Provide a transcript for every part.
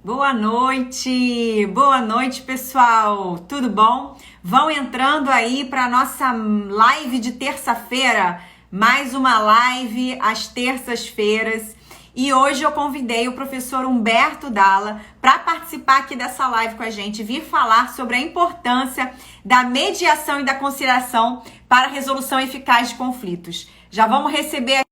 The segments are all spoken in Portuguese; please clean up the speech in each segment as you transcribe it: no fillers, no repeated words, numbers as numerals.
Boa noite, pessoal. Tudo bom? Vão entrando aí para a nossa live de terça-feira, mais uma live às terças-feiras. E hoje eu convidei o professor Humberto Dalla para participar aqui dessa live com a gente, vir falar sobre a importância da mediação e da conciliação para a resolução eficaz de conflitos. Já vamos receber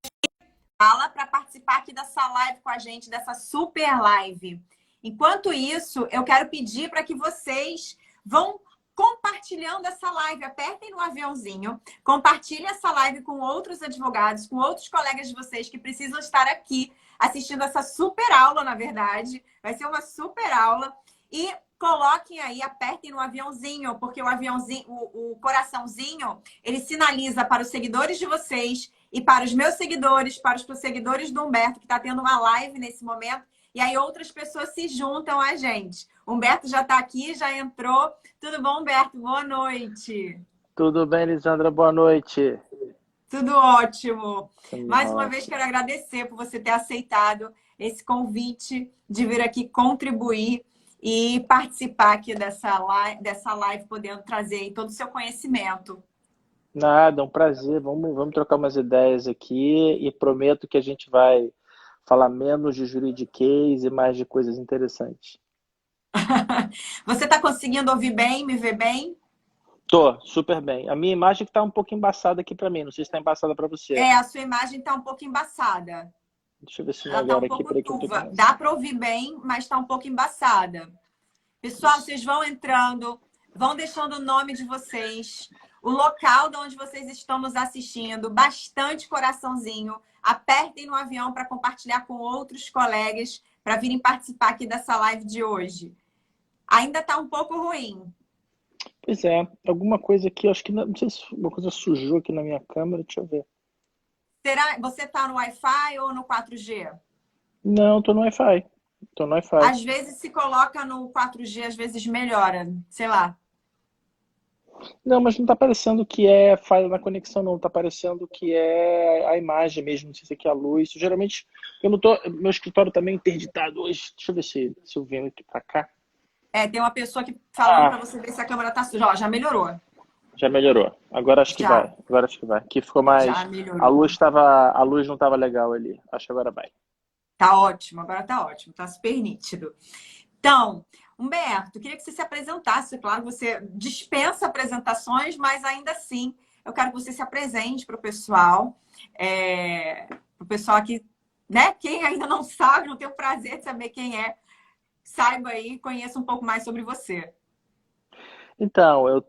Dalla para participar aqui dessa live com a gente, dessa super live. Enquanto isso, eu quero pedir para que vocês vão compartilhando essa live, apertem no aviãozinho, compartilhem essa live com outros advogados, com outros colegas de vocês que precisam estar aqui assistindo essa super aula, na verdade. Vai ser uma super aula. E coloquem aí, apertem no aviãozinho, porque o aviãozinho, o coraçãozinho, ele sinaliza para os seguidores de vocês e para os meus seguidores, para os seguidores do Humberto, que está tendo uma live nesse momento. E aí outras pessoas se juntam a gente. Humberto já está aqui, já entrou. Tudo bom, Humberto? Boa noite. Tudo bem, Lisandra? Boa noite. Tudo ótimo. Mais uma vez quero agradecer por você ter aceitado esse convite de vir aqui contribuir e participar aqui dessa live, podendo trazer aí todo o seu conhecimento. Nada, um prazer. Vamos trocar umas ideias aqui e prometo que a gente vai falar menos de juridiquês e mais de coisas interessantes. Você está conseguindo ouvir bem, me ver bem? Tô, super bem. A minha imagem está um pouco embaçada aqui para mim, não sei se está embaçada para você. A sua imagem está um pouco embaçada. Deixa eu ver se Ela melhora tá um aqui. pouco turva. Dá para ouvir bem, mas está um pouco embaçada. Pessoal, vocês vão entrando, vão deixando o nome de vocês, o local de onde vocês estão nos assistindo, bastante coraçãozinho. Apertem no avião para compartilhar com outros colegas para virem participar aqui dessa live de hoje. Ainda está um pouco ruim. Pois é, alguma coisa aqui, acho que não sei se uma coisa sujou aqui na minha câmera, deixa eu ver. Será? Você está no Wi-Fi ou no 4G? Não, tô no Wi-Fi. Tô no Wi-Fi. Às vezes se coloca no 4G, às vezes melhora, sei lá. Não, mas não tá parecendo que é falha na conexão, não. Tá parecendo que é a imagem mesmo, não sei se aqui é a luz. Geralmente, eu não tô. Meu escritório tá meio interditado hoje. Deixa eu ver se eu venho aqui pra cá. Tem uma pessoa que falando para você ver se a câmera tá suja. Ó, já melhorou. Já melhorou. Agora acho que vai. Agora acho que vai. Aqui ficou mais. Já melhorou. A luz não tava legal ali. Acho que agora vai. Tá ótimo, agora tá ótimo, tá super nítido. Então, Humberto, queria que você se apresentasse. Claro, você dispensa apresentações, mas ainda assim, eu quero que você se apresente para o pessoal. Para o pessoal aqui, né? Quem ainda não sabe, não tem o prazer de saber quem é, saiba aí, conheça um pouco mais sobre você. Então, eu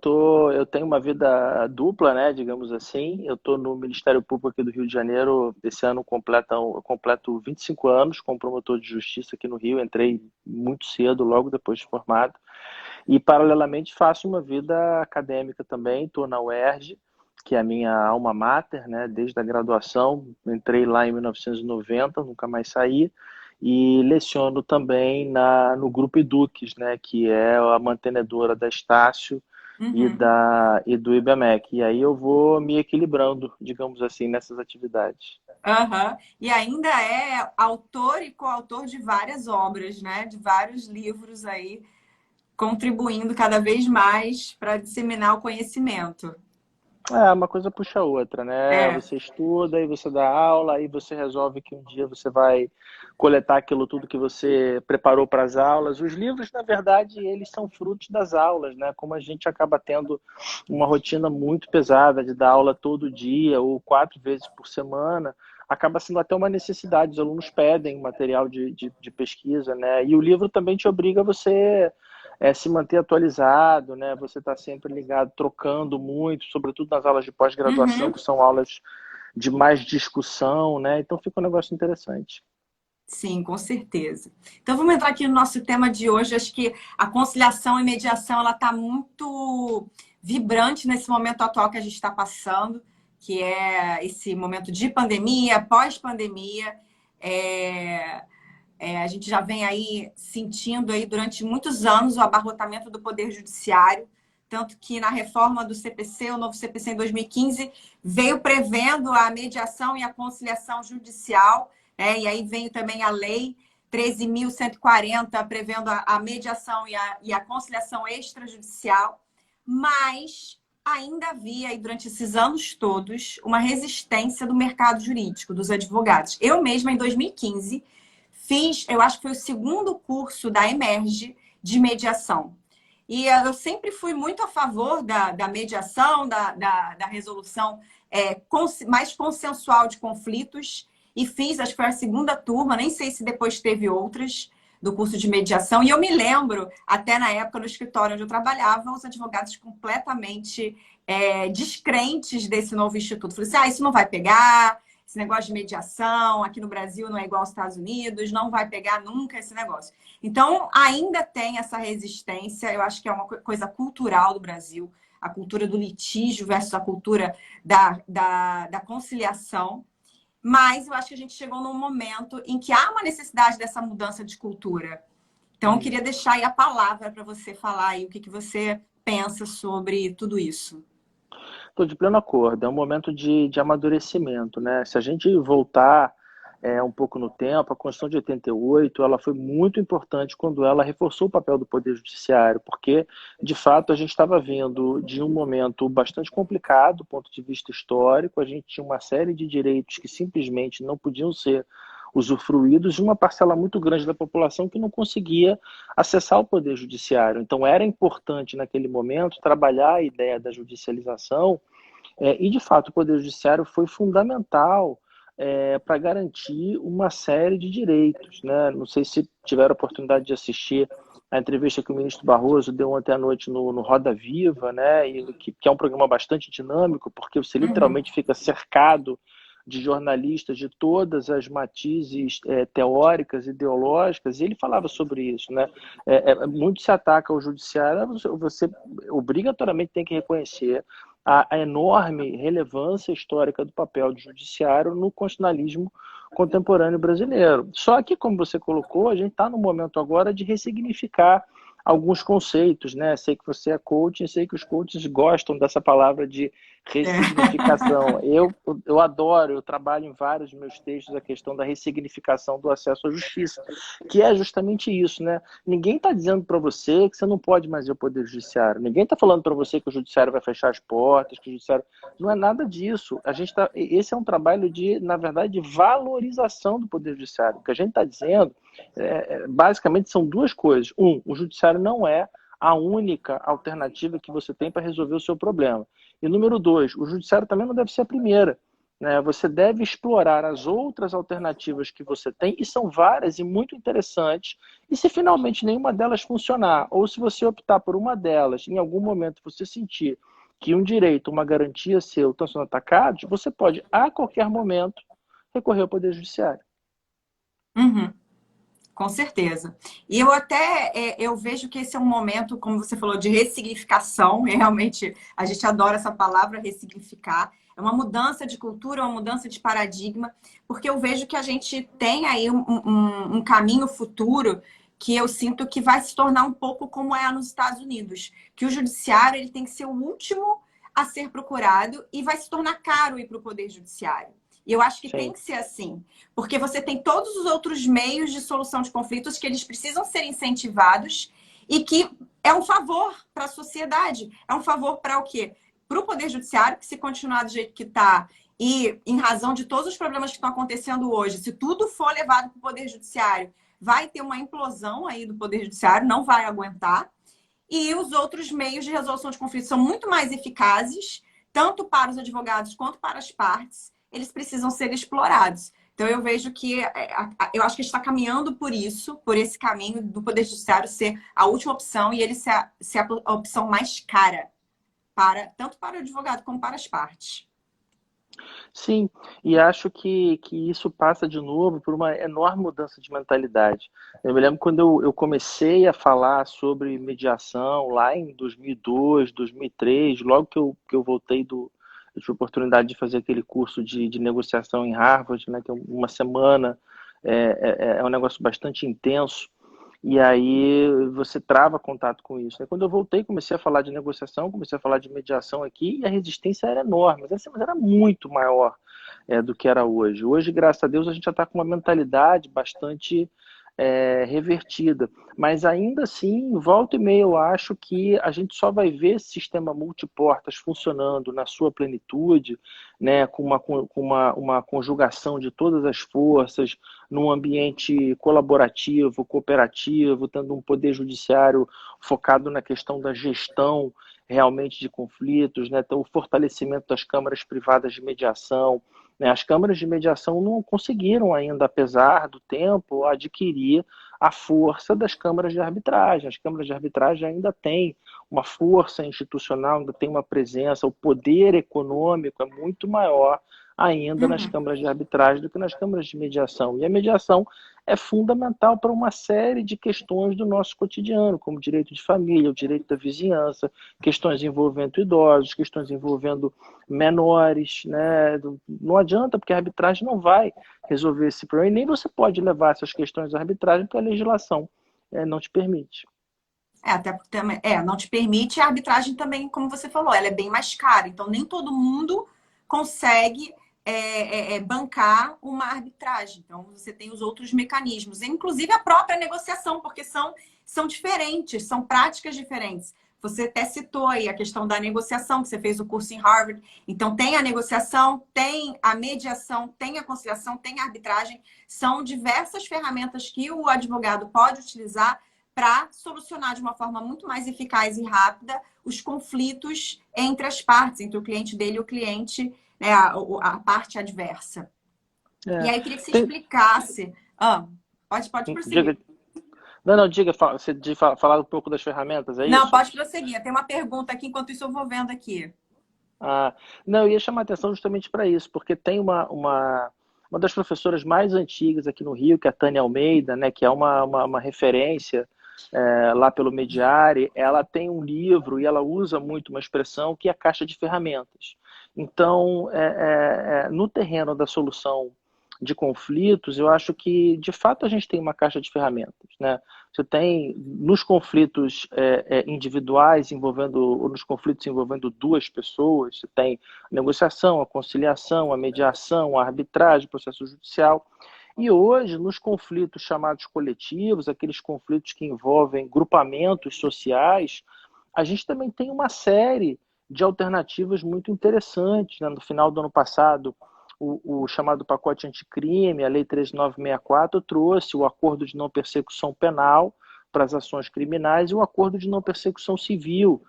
tenho uma vida dupla, né, digamos assim. Eu estou no Ministério Público aqui do Rio de Janeiro. Esse ano eu completo 25 anos como promotor de justiça aqui no Rio. Entrei muito cedo, logo depois de formado. E, paralelamente, faço uma vida acadêmica também. Estou na UERJ, que é a minha alma mater, né, desde a graduação. Entrei lá em 1990, nunca mais saí. E leciono também no Grupo Eduques, né, que é a mantenedora da Estácio e do IBMEC. E aí eu vou me equilibrando, digamos assim, nessas atividades. E ainda é autor e coautor de várias obras, né? De vários livros aí, contribuindo cada vez mais para disseminar o conhecimento. Uma coisa puxa a outra, né? Você estuda, aí você dá aula, aí você resolve que um dia você vai coletar aquilo tudo que você preparou para as aulas. Os livros, na verdade, eles são frutos das aulas, né? Como a gente acaba tendo uma rotina muito pesada de dar aula todo dia ou 4 vezes por semana, acaba sendo até uma necessidade. Os alunos pedem material de pesquisa, né? E o livro também te obriga a você se manter atualizado, né? Você está sempre ligado, trocando muito, sobretudo nas aulas de pós-graduação, que são aulas de mais discussão, né? Então fica um negócio interessante. Sim, com certeza. Então vamos entrar aqui no nosso tema de hoje. Acho que a conciliação e mediação ela está muito vibrante nesse momento atual que a gente está passando, que é esse momento de pandemia, pós-pandemia. A gente já vem aí sentindo aí durante muitos anos o abarrotamento do Poder Judiciário, tanto que na reforma do CPC, o novo CPC em 2015, veio prevendo a mediação e a conciliação judicial, e aí veio também a Lei 13.140, prevendo a mediação e a conciliação extrajudicial, mas ainda havia, aí, durante esses anos todos, uma resistência do mercado jurídico, dos advogados. Eu mesma, em 2015, fiz, eu acho que foi o segundo curso da Emerge de mediação. E eu sempre fui muito a favor da mediação, da resolução mais consensual de conflitos, e fiz, acho que foi a segunda turma, nem sei se depois teve outras, do curso de mediação. E eu me lembro, até na época, no escritório onde eu trabalhava, os advogados completamente descrentes desse novo instituto. Falei assim, isso não vai pegar, esse negócio de mediação, aqui no Brasil não é igual aos Estados Unidos, não vai pegar nunca esse negócio. Então, ainda tem essa resistência, eu acho que é uma coisa cultural do Brasil, a cultura do litígio versus a cultura da conciliação. Mas eu acho que a gente chegou num momento em que há uma necessidade dessa mudança de cultura. Então, eu queria deixar aí a palavra para você falar aí o que você pensa sobre tudo isso. Estou de pleno acordo, é um momento de amadurecimento, né? Se a gente voltar um pouco no tempo, a Constituição de 88, ela foi muito importante quando ela reforçou o papel do Poder Judiciário, porque, de fato, a gente estava vindo de um momento bastante complicado do ponto de vista histórico, a gente tinha uma série de direitos que simplesmente não podiam ser usufruídos de uma parcela muito grande da população que não conseguia acessar o Poder Judiciário. Então, era importante, naquele momento, trabalhar a ideia da judicialização e, de fato, o Poder Judiciário foi fundamental para garantir uma série de direitos, né? Não sei se tiveram a oportunidade de assistir a entrevista que o ministro Barroso deu ontem à noite no Roda Viva, né? Que é um programa bastante dinâmico, porque você literalmente fica cercado de jornalistas de todas as matizes teóricas, ideológicas, e ele falava sobre isso, né? Muito se ataca ao judiciário, você obrigatoriamente tem que reconhecer a enorme relevância histórica do papel do judiciário no constitucionalismo contemporâneo brasileiro. Só que, como você colocou, a gente está no momento agora de ressignificar alguns conceitos, né? Sei que você é coach, sei que os coaches gostam dessa palavra de ressignificação. Eu adoro, eu trabalho em vários meus textos a questão da ressignificação do acesso à justiça, que é justamente isso, né? Ninguém está dizendo para você que você não pode mais ir ao Poder Judiciário. Ninguém está falando para você que o Judiciário vai fechar as portas, que o Judiciário... Não é nada disso. Esse é um trabalho na verdade, de valorização do Poder Judiciário. O que a gente está dizendo, basicamente, são duas coisas. O Judiciário não é a única alternativa que você tem para resolver o seu problema. E número 2, o judiciário também não deve ser a primeira, né? Você deve explorar as outras alternativas que você tem, e são várias e muito interessantes, e se finalmente nenhuma delas funcionar, ou se você optar por uma delas, em algum momento você sentir que um direito, uma garantia seu estão sendo atacados, você pode, a qualquer momento, recorrer ao Poder Judiciário. Uhum. Com certeza. E eu vejo que esse é um momento, como você falou, de ressignificação. E realmente, a gente adora essa palavra, ressignificar. É uma mudança de cultura, uma mudança de paradigma, porque eu vejo que a gente tem aí um caminho futuro que eu sinto que vai se tornar um pouco como é nos Estados Unidos, que o judiciário ele tem que ser o último a ser procurado e vai se tornar caro ir para o Poder Judiciário. E eu acho que Sim. tem que ser assim, porque você tem todos os outros meios de solução de conflitos que eles precisam ser incentivados e que é um favor para a sociedade. É um favor para o quê? Para o Poder Judiciário, que se continuar do jeito que está e em razão de todos os problemas que estão acontecendo hoje, se tudo for levado para o Poder Judiciário, vai ter uma implosão aí do Poder Judiciário, não vai aguentar. E os outros meios de resolução de conflitos são muito mais eficazes, tanto para os advogados quanto para as partes. Eles precisam ser explorados. Então, eu vejo que eu acho que está caminhando por isso, por esse caminho do Poder Judiciário ser a última opção e ele ser a opção mais cara, tanto para o advogado como para as partes. Sim, e acho que isso passa de novo por uma enorme mudança de mentalidade. Eu me lembro quando eu comecei a falar sobre mediação lá em 2002, 2003, logo que eu voltei eu tive a oportunidade de fazer aquele curso de negociação em Harvard, né, que é uma semana, é um negócio bastante intenso, e aí você trava contato com isso. Quando eu voltei, comecei a falar de negociação, comecei a falar de mediação aqui, e a resistência era enorme, mas era muito maior do que era hoje. Hoje, graças a Deus, a gente já está com uma mentalidade bastante revertida. Mas ainda assim, volta e meia, eu acho que a gente só vai ver esse sistema multiportas funcionando na sua plenitude, né, com uma conjugação de todas as forças, num ambiente colaborativo, cooperativo, tendo um poder judiciário focado na questão da gestão realmente de conflitos, né, então o fortalecimento das câmaras privadas de mediação, né. As câmaras de mediação não conseguiram ainda, apesar do tempo, adquirir a força das câmaras de arbitragem. As câmaras de arbitragem ainda têm uma força institucional, ainda tem uma presença, o poder econômico é muito maior ainda nas Uhum. câmaras de arbitragem do que nas câmaras de mediação. E a mediação é fundamental para uma série de questões do nosso cotidiano, como o direito de família, o direito da vizinhança, questões envolvendo idosos, questões envolvendo menores, né? Não adianta, porque a arbitragem não vai resolver esse problema, e nem você pode levar essas questões à arbitragem, porque a legislação não te permite. Até porque também, não te permite, a arbitragem também, como você falou, ela é bem mais cara. Então, nem todo mundo consegue bancar uma arbitragem. Então, você tem os outros mecanismos, inclusive a própria negociação, porque são diferentes, são práticas diferentes. Você até citou aí a questão da negociação, que você fez o curso em Harvard. Então, tem a negociação, tem a mediação, tem a conciliação, tem a arbitragem. São diversas ferramentas que o advogado pode utilizar para solucionar de uma forma muito mais eficaz e rápida os conflitos entre as partes, entre o cliente dele e o cliente, né, a parte adversa. E É. aí eu queria que você explicasse. Pode Diga, prosseguir. não, diga, você de falar um pouco das ferramentas, é Não, isso? pode prosseguir. Tem uma pergunta aqui, enquanto isso eu vou vendo aqui. Ah, não, eu ia chamar a atenção justamente para isso, porque tem uma das professoras mais antigas aqui no Rio, que é a Tânia Almeida, né, que é uma referência lá pelo Mediare. Ela tem um livro e ela usa muito uma expressão que é a caixa de ferramentas. Então, no terreno da solução de conflitos, eu acho que, de fato, a gente tem uma caixa de ferramentas, né? Você tem, nos conflitos individuais envolvendo, ou nos conflitos envolvendo duas pessoas, você tem a negociação, a conciliação, a mediação, a arbitragem, o processo judicial. E hoje, nos conflitos chamados coletivos, aqueles conflitos que envolvem grupamentos sociais, a gente também tem uma série de alternativas muito interessantes, né? No final do ano passado, o chamado pacote anticrime, a Lei 13.964, trouxe o acordo de não persecução penal para as ações criminais e o acordo de não persecução civil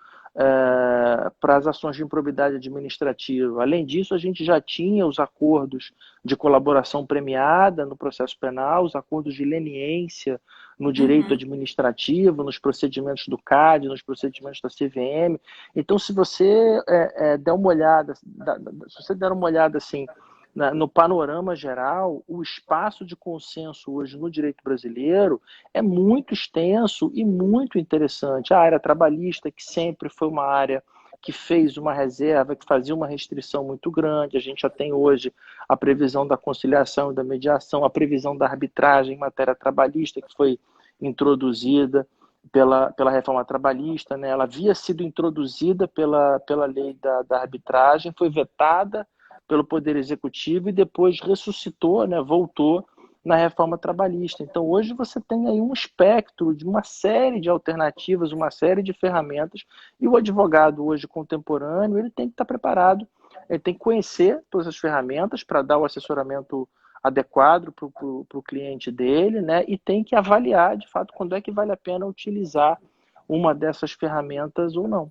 para as ações de improbidade administrativa. Além disso, a gente já tinha os acordos de colaboração premiada no processo penal, os acordos de leniência no direito Uhum. administrativo, nos procedimentos do CAD, nos procedimentos da CVM. Então, se você der uma olhada, se você der uma olhada assim no panorama geral, o espaço de consenso hoje no direito brasileiro é muito extenso e muito interessante. A área trabalhista, que sempre foi uma área que fez uma reserva, que fazia uma restrição muito grande. A gente já tem hoje a previsão da conciliação e da mediação, a previsão da arbitragem em matéria trabalhista, que foi introduzida pela reforma trabalhista, né? Ela havia sido introduzida pela lei da arbitragem, foi vetada pelo Poder Executivo e depois ressuscitou, né, voltou na reforma trabalhista. Então, hoje você tem aí um espectro de uma série de alternativas, uma série de ferramentas, e o advogado hoje contemporâneo, ele tem que estar preparado, ele tem que conhecer todas as ferramentas para dar o assessoramento adequado para o cliente dele, né, e tem que avaliar, de fato, quando é que vale a pena utilizar uma dessas ferramentas ou não.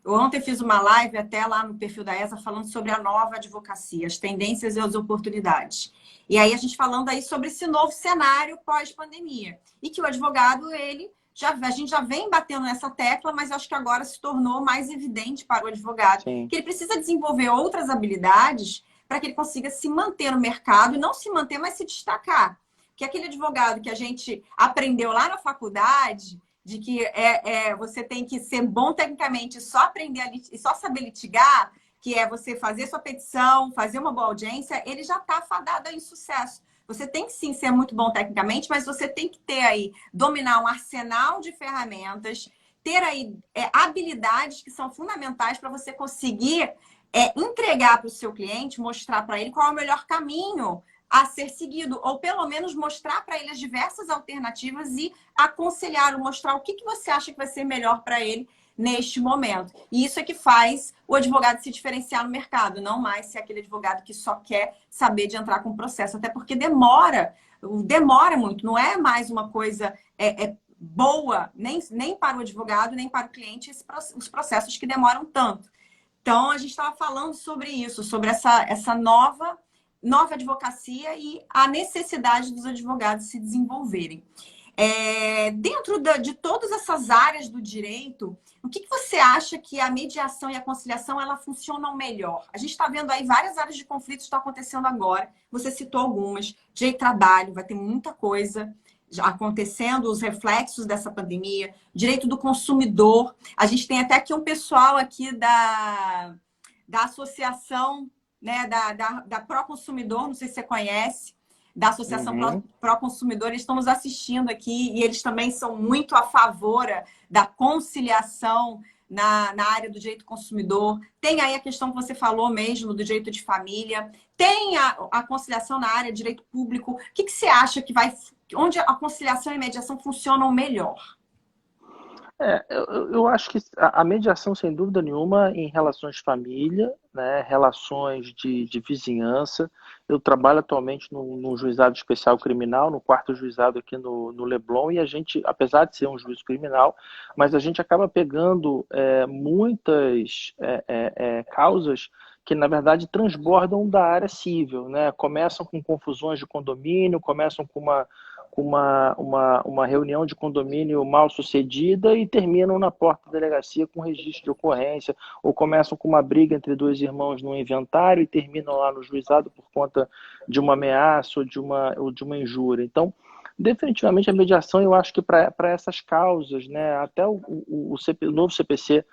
Eu ontem fiz uma live até lá no perfil da ESA falando sobre a nova advocacia, as tendências e as oportunidades. E aí a gente falando aí sobre esse novo cenário pós-pandemia. E que o advogado, a gente já vem batendo nessa tecla, mas acho que agora se tornou mais evidente para o advogado Sim. que ele precisa desenvolver outras habilidades para que ele consiga se manter no mercado, e não se manter, mas se destacar. Que aquele advogado que a gente aprendeu lá na faculdade, de que você tem que ser bom tecnicamente e só aprender e só saber litigar, que é você fazer sua petição, fazer uma boa audiência, ele já está fadado a insucesso. Você tem que sim ser muito bom tecnicamente, mas você tem que ter aí, dominar um arsenal de ferramentas, ter aí habilidades que são fundamentais para você conseguir entregar para o seu cliente, mostrar para ele qual é o melhor caminho a ser seguido, ou pelo menos mostrar para ele as diversas alternativas e aconselhá-lo, mostrar o que você acha que vai ser melhor para ele neste momento. E isso é que faz o advogado se diferenciar no mercado, não mais ser aquele advogado que só quer saber de entrar com o processo, até porque demora muito, não é mais uma coisa boa, nem para o advogado, nem para o cliente, os processos que demoram tanto. Então, a gente estava falando sobre isso, sobre essa nova advocacia e a necessidade dos advogados se desenvolverem. Dentro de todas essas áreas do direito, o que você acha que a mediação e a conciliação ela funcionam melhor? A gente está vendo aí várias áreas de conflitos que estão acontecendo agora. Você citou algumas. Direito do trabalho, vai ter muita coisa acontecendo, os reflexos dessa pandemia. Direito do consumidor. A gente tem até aqui um pessoal aqui da associação, né, da Proconsumidor, não sei se você conhece, da Associação Proconsumidor, eles estão nos assistindo aqui e eles também são muito a favor da conciliação na área do direito consumidor. Tem aí a questão que você falou mesmo do direito de família, tem a conciliação na área de direito público. O que você acha que onde a conciliação e a mediação funcionam melhor? Eu acho que a mediação, sem dúvida nenhuma, em relações de família, né, relações de vizinhança. Eu trabalho atualmente no juizado especial criminal, no quarto juizado aqui no Leblon, e a gente, apesar de ser um juízo criminal, mas a gente acaba pegando muitas causas que, na verdade, transbordam da área civil, né? Começam com confusões de condomínio, começam com uma reunião de condomínio mal sucedida e terminam na porta da delegacia com registro de ocorrência, ou começam com uma briga entre dois irmãos no inventário e terminam lá no juizado por conta de uma ameaça ou de uma injúria. Então, definitivamente a mediação, eu acho que para essas causas, né, até o novo CPC,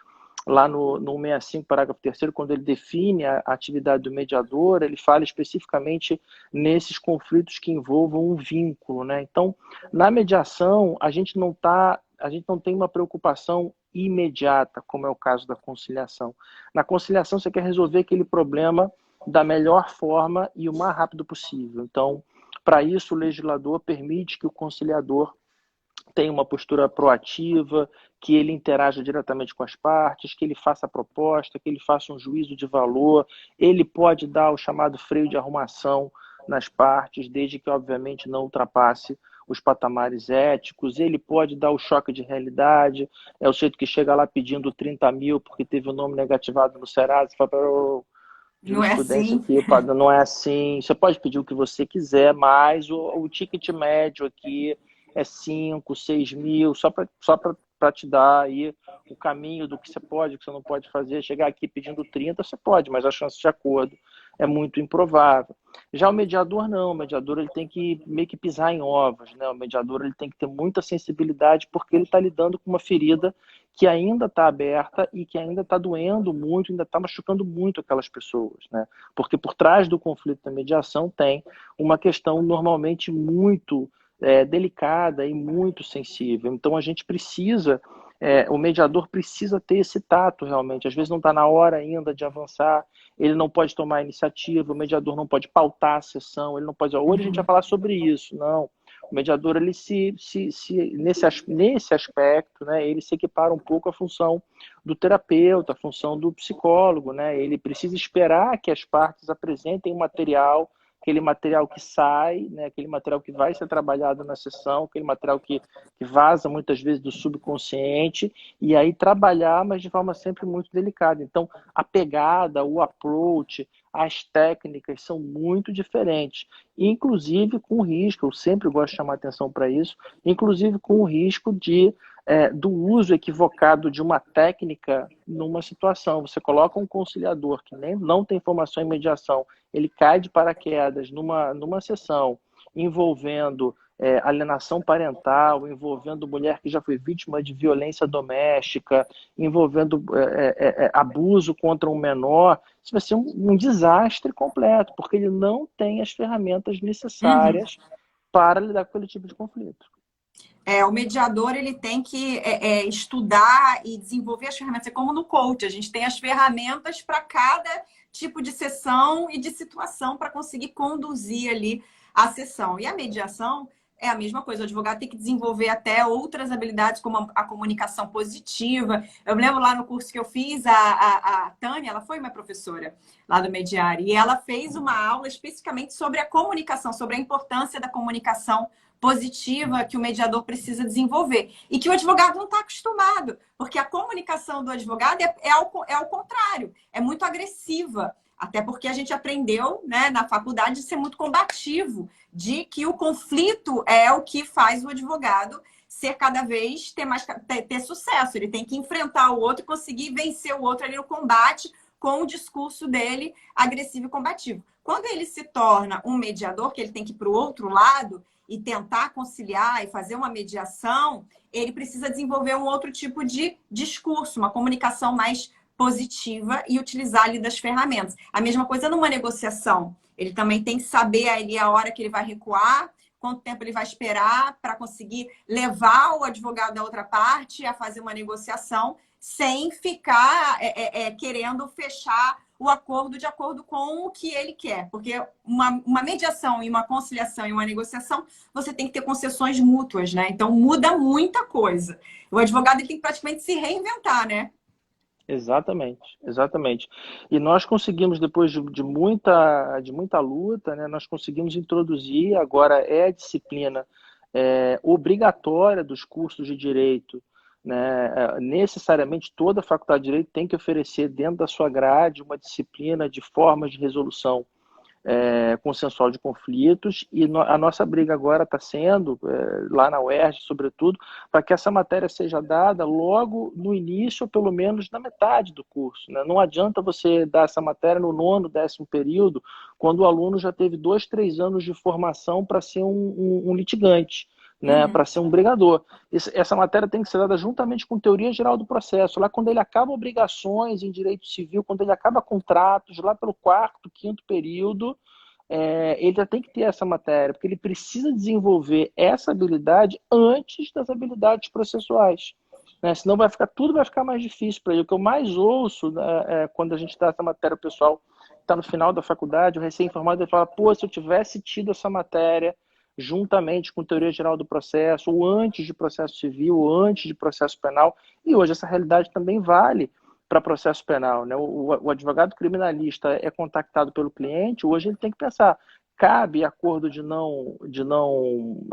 lá no 165, parágrafo 3º, quando ele define a atividade do mediador, ele fala especificamente nesses conflitos que envolvam um vínculo, né? Então, na mediação, a gente não tem uma preocupação imediata, como é o caso da conciliação. Na conciliação, você quer resolver aquele problema da melhor forma e o mais rápido possível. Então, para isso, o legislador permite que o conciliador tenha uma postura proativa, que ele interaja diretamente com as partes, que ele faça a proposta, que ele faça um juízo de valor. Ele pode dar o chamado freio de arrumação nas partes, desde que, obviamente, não ultrapasse os patamares éticos. Ele pode dar o choque de realidade. É o jeito que chega lá pedindo 30 mil porque teve o nome negativado no Serasa. Você fala, não é assim. aqui, não é assim. Você pode pedir o que você quiser, mas o ticket médio aqui é 5, 6 mil, só para te dar aí o caminho do que você pode, o que você não pode fazer. Chegar aqui pedindo 30, você pode, mas a chance de acordo é muito improvável. Já o mediador não, o mediador ele tem que meio que pisar em ovos, né? O mediador ele tem que ter muita sensibilidade porque ele está lidando com uma ferida que ainda está aberta e que ainda está doendo muito, ainda está machucando muito aquelas pessoas, né? Porque por trás do conflito da mediação tem uma questão normalmente muito delicada e muito sensível. Então a gente precisa, o mediador precisa ter esse tato realmente. Às vezes não está na hora ainda de avançar, ele não pode tomar iniciativa, o mediador não pode pautar a sessão, ele não pode dizer, hoje a gente vai falar sobre isso. Não. O mediador, ele nesse aspecto, né, ele se equipara um pouco à função do terapeuta, à função do psicólogo, né? Ele precisa esperar que as partes apresentem um material, aquele material que sai, né, aquele material que vai ser trabalhado na sessão, aquele material que vaza muitas vezes do subconsciente, e aí trabalhar, mas de forma sempre muito delicada. Então, a pegada, o approach, as técnicas são muito diferentes, inclusive com o risco, eu sempre gosto de chamar atenção para isso, inclusive com o risco do uso equivocado de uma técnica numa situação. Você coloca um conciliador que não tem formação em mediação, ele cai de paraquedas numa sessão envolvendo alienação parental, envolvendo mulher que já foi vítima de violência doméstica, envolvendo abuso contra um menor. Isso vai ser um desastre completo, porque ele não tem as ferramentas necessárias para lidar com aquele tipo de conflito. O mediador ele tem que estudar e desenvolver as ferramentas. É como no coach, a gente tem as ferramentas para cada tipo de sessão e de situação para conseguir conduzir ali a sessão. E a mediação é a mesma coisa. O advogado tem que desenvolver até outras habilidades, como a comunicação positiva. Eu me lembro lá no curso que eu fiz, a Tânia, ela foi minha professora lá do Mediare, e ela fez uma aula especificamente sobre a comunicação, sobre a importância da comunicação positiva que o mediador precisa desenvolver. E que o advogado não está acostumado, porque a comunicação do advogado é ao contrário, é muito agressiva. Até porque a gente aprendeu, né, na faculdade de ser muito combativo, de que o conflito é o que faz o advogado ser cada vez ter sucesso. Ele tem que enfrentar o outro e conseguir vencer o outro ali no combate com o discurso dele agressivo e combativo. Quando ele se torna um mediador, que ele tem que ir para o outro lado e tentar conciliar e fazer uma mediação, ele precisa desenvolver um outro tipo de discurso, uma comunicação mais positiva e utilizar ali das ferramentas. A mesma coisa numa negociação. Ele também tem que saber ali a hora que ele vai recuar, quanto tempo ele vai esperar para conseguir levar o advogado da outra parte a fazer uma negociação sem ficar querendo fechar o acordo de acordo com o que ele quer. Porque uma mediação e uma conciliação e uma negociação, você tem que ter concessões mútuas, né? Então muda muita coisa. O advogado ele tem que praticamente se reinventar, né? Exatamente, exatamente. E nós conseguimos, depois de muita luta, né, nós conseguimos introduzir, agora é a disciplina obrigatória dos cursos de direito, né? Necessariamente toda a faculdade de direito tem que oferecer dentro da sua grade uma disciplina de formas de resolução consensual de conflitos, e a nossa briga agora está sendo, lá na UERJ, sobretudo, para que essa matéria seja dada logo no início, ou pelo menos na metade do curso, né? Não adianta você dar essa matéria no 9º, 10º período, quando o aluno já teve 2, 3 anos de formação para ser um litigante, né, para ser um brigador. Essa matéria tem que ser dada juntamente com teoria geral do processo, lá quando ele acaba obrigações em direito civil, quando ele acaba contratos, lá pelo 4º, 5º período, ele já tem que ter essa matéria, porque ele precisa desenvolver essa habilidade antes das habilidades processuais, né? Senão tudo vai ficar mais difícil para ele. O que eu mais ouço, quando a gente dá essa matéria, o pessoal está no final da faculdade, o recém-formado, ele fala, pô, se eu tivesse tido essa matéria juntamente com teoria geral do processo, ou antes de processo civil, ou antes de processo penal, e hoje essa realidade também vale para processo penal, né? O advogado criminalista é contactado pelo cliente, hoje ele tem que pensar, cabe acordo de não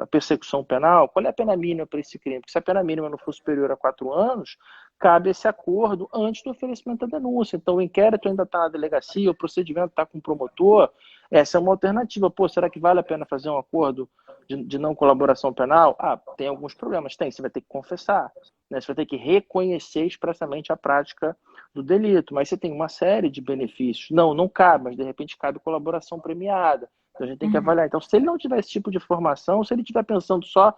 persecução penal? Qual é a pena mínima para esse crime? Porque se a pena mínima não for superior a 4 anos, cabe esse acordo antes do oferecimento da denúncia. Então o inquérito ainda está na delegacia, o procedimento está com o promotor, essa é uma alternativa. Pô, será que vale a pena fazer um acordo de não colaboração penal? Ah, tem alguns problemas. Tem, você vai ter que confessar, né? Você vai ter que reconhecer expressamente a prática do delito, mas você tem uma série de benefícios. Não cabe, mas de repente cabe colaboração premiada. Então a gente tem que avaliar. Então, se ele não tiver esse tipo de formação, se ele estiver pensando só,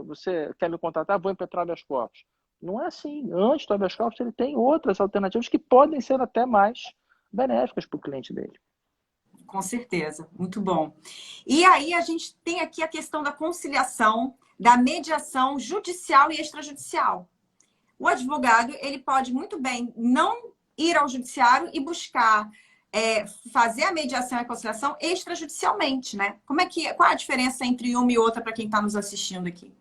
você quer me contratar? Vou impetrar habeas corpus. Não é assim. Antes do habeas corpus, ele tem outras alternativas que podem ser até mais benéficas para o cliente dele. Com certeza, muito bom. E aí a gente tem aqui a questão da conciliação, da mediação judicial e extrajudicial. O advogado, ele pode muito bem não ir ao judiciário e buscar fazer a mediação e a conciliação extrajudicialmente, né? Qual a diferença entre uma e outra para quem está nos assistindo aqui?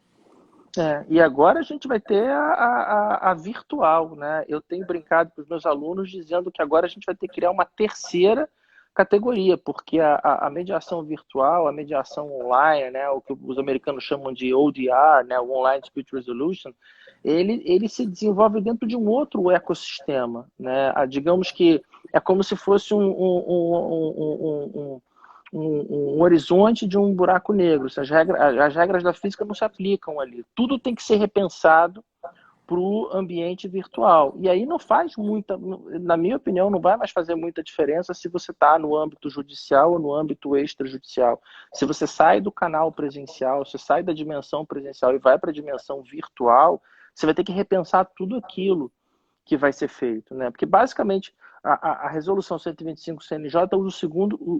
E agora a gente vai ter a virtual, né? Eu tenho brincado com os meus alunos dizendo que agora a gente vai ter que criar uma terceira categoria, porque a mediação virtual, a mediação online, né, o que os americanos chamam de ODR, né, o Online Dispute Resolution, ele se desenvolve dentro de um outro ecossistema, né? Digamos que é como se fosse um horizonte de um buraco negro. As regras da física não se aplicam ali. Tudo tem que ser repensado para o ambiente virtual. E aí não faz muita, na minha opinião, não vai mais fazer muita diferença se você está no âmbito judicial ou no âmbito extrajudicial. Se você sai do canal presencial, se sai da dimensão presencial e vai para a dimensão virtual, você vai ter que repensar tudo aquilo que vai ser feito, né? Porque basicamente a resolução 125 CNJ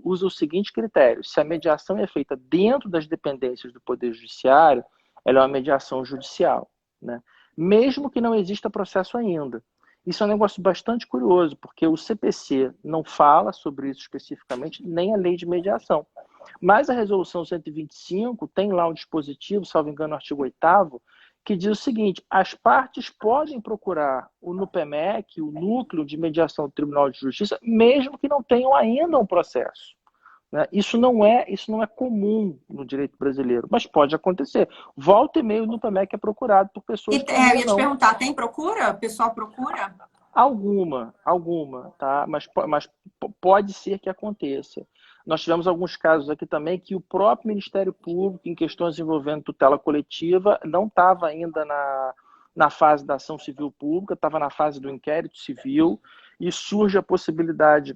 usa o seguinte critério: se a mediação é feita dentro das dependências do Poder Judiciário, ela é uma mediação judicial, né? Mesmo que não exista processo ainda. Isso é um negócio bastante curioso, porque o CPC não fala sobre isso especificamente, nem a lei de mediação. Mas a resolução 125 tem lá um dispositivo, salvo engano, no artigo 8º, que diz o seguinte: as partes podem procurar o NUPEMEC, o Núcleo de Mediação do Tribunal de Justiça, mesmo que não tenham ainda um processo. Né? Isso não é comum no direito brasileiro, mas pode acontecer. Volta e meia o NUPEMEC é procurado por pessoas que eu ainda ia te não... perguntar, tem procura? O pessoal procura? Alguma, tá? Mas pode ser que aconteça. Nós tivemos alguns casos aqui também que o próprio Ministério Público, em questões envolvendo tutela coletiva, não estava ainda na fase da ação civil pública, estava na fase do inquérito civil, e surge a possibilidade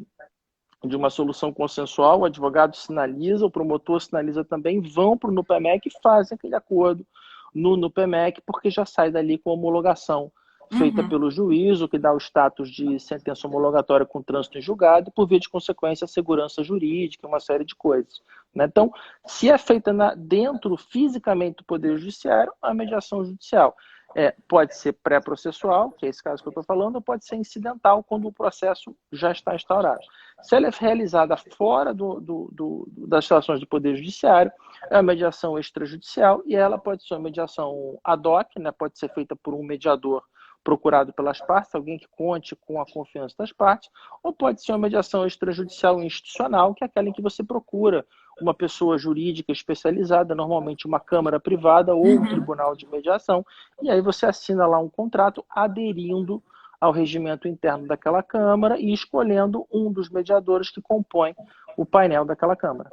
de uma solução consensual, o advogado sinaliza, o promotor sinaliza também, vão para o NUPEMEC e fazem aquele acordo no NUPEMEC, porque já sai dali com homologação feita pelo juiz, o que dá o status de sentença homologatória com trânsito em julgado, e por via de consequência, segurança jurídica, uma série de coisas. Né? Então, se é feita dentro fisicamente do Poder Judiciário, a mediação judicial pode ser pré-processual, que é esse caso que eu estou falando, ou pode ser incidental, quando o processo já está instaurado. Se ela é realizada fora das instalações do Poder Judiciário, é uma mediação extrajudicial, e ela pode ser uma mediação ad hoc, né? Pode ser feita por um mediador procurado pelas partes, alguém que conte com a confiança das partes, ou pode ser uma mediação extrajudicial institucional, que é aquela em que você procura uma pessoa jurídica especializada, normalmente uma câmara privada ou um tribunal de mediação, e aí você assina lá um contrato aderindo ao regimento interno daquela Câmara e escolhendo um dos mediadores que compõe o painel daquela Câmara.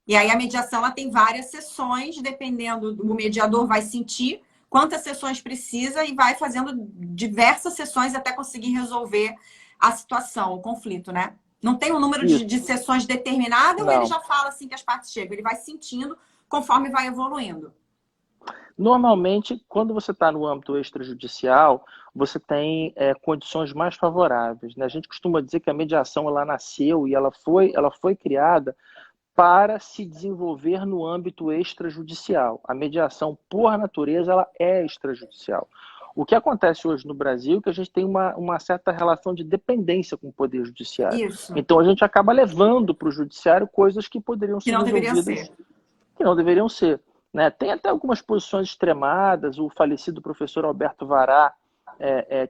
E aí a mediação ela tem várias sessões, dependendo do mediador vai sentir quantas sessões precisa e vai fazendo diversas sessões até conseguir resolver a situação, o conflito, né? Não tem um número de sessões determinado, ou ele já fala assim que as partes chegam? Ele vai sentindo conforme vai evoluindo. Normalmente, quando você está no âmbito extrajudicial, você tem condições mais favoráveis. Né? A gente costuma dizer que a mediação ela nasceu e ela foi criada para se desenvolver no âmbito extrajudicial. A mediação, por natureza, ela é extrajudicial. O que acontece hoje no Brasil é que a gente tem uma certa relação de dependência com o Poder Judiciário. Isso. Então, a gente acaba levando para o Judiciário coisas que poderiam ser resolvidas, que não deveriam ser. Né? Tem até algumas posições extremadas, o falecido professor Alberto Vará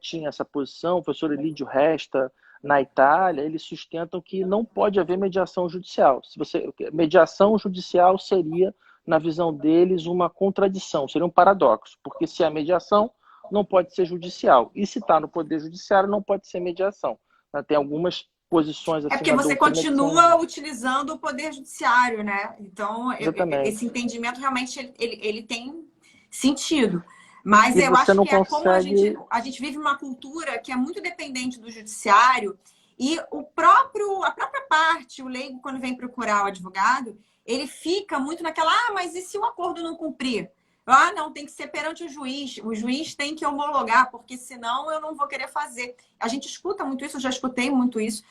tinha essa posição, o professor Elídio Resta, na Itália, eles sustentam que não pode haver mediação judicial. Mediação judicial seria, na visão deles, uma contradição, seria um paradoxo, porque se é mediação, não pode ser judicial, e se está no Poder Judiciário, não pode ser mediação. Tem algumas posições assim. É porque você continua utilizando o Poder Judiciário, né? Então, esse entendimento realmente ele tem sentido. Mas eu acho que como a gente vive uma cultura que é muito dependente do judiciário e a própria parte, o leigo, quando vem procurar o advogado, ele fica muito naquela, mas e se o acordo não cumprir? Não, tem que ser perante o juiz tem que homologar, porque senão eu não vou querer fazer. A gente escuta muito isso, eu já escutei muito isso.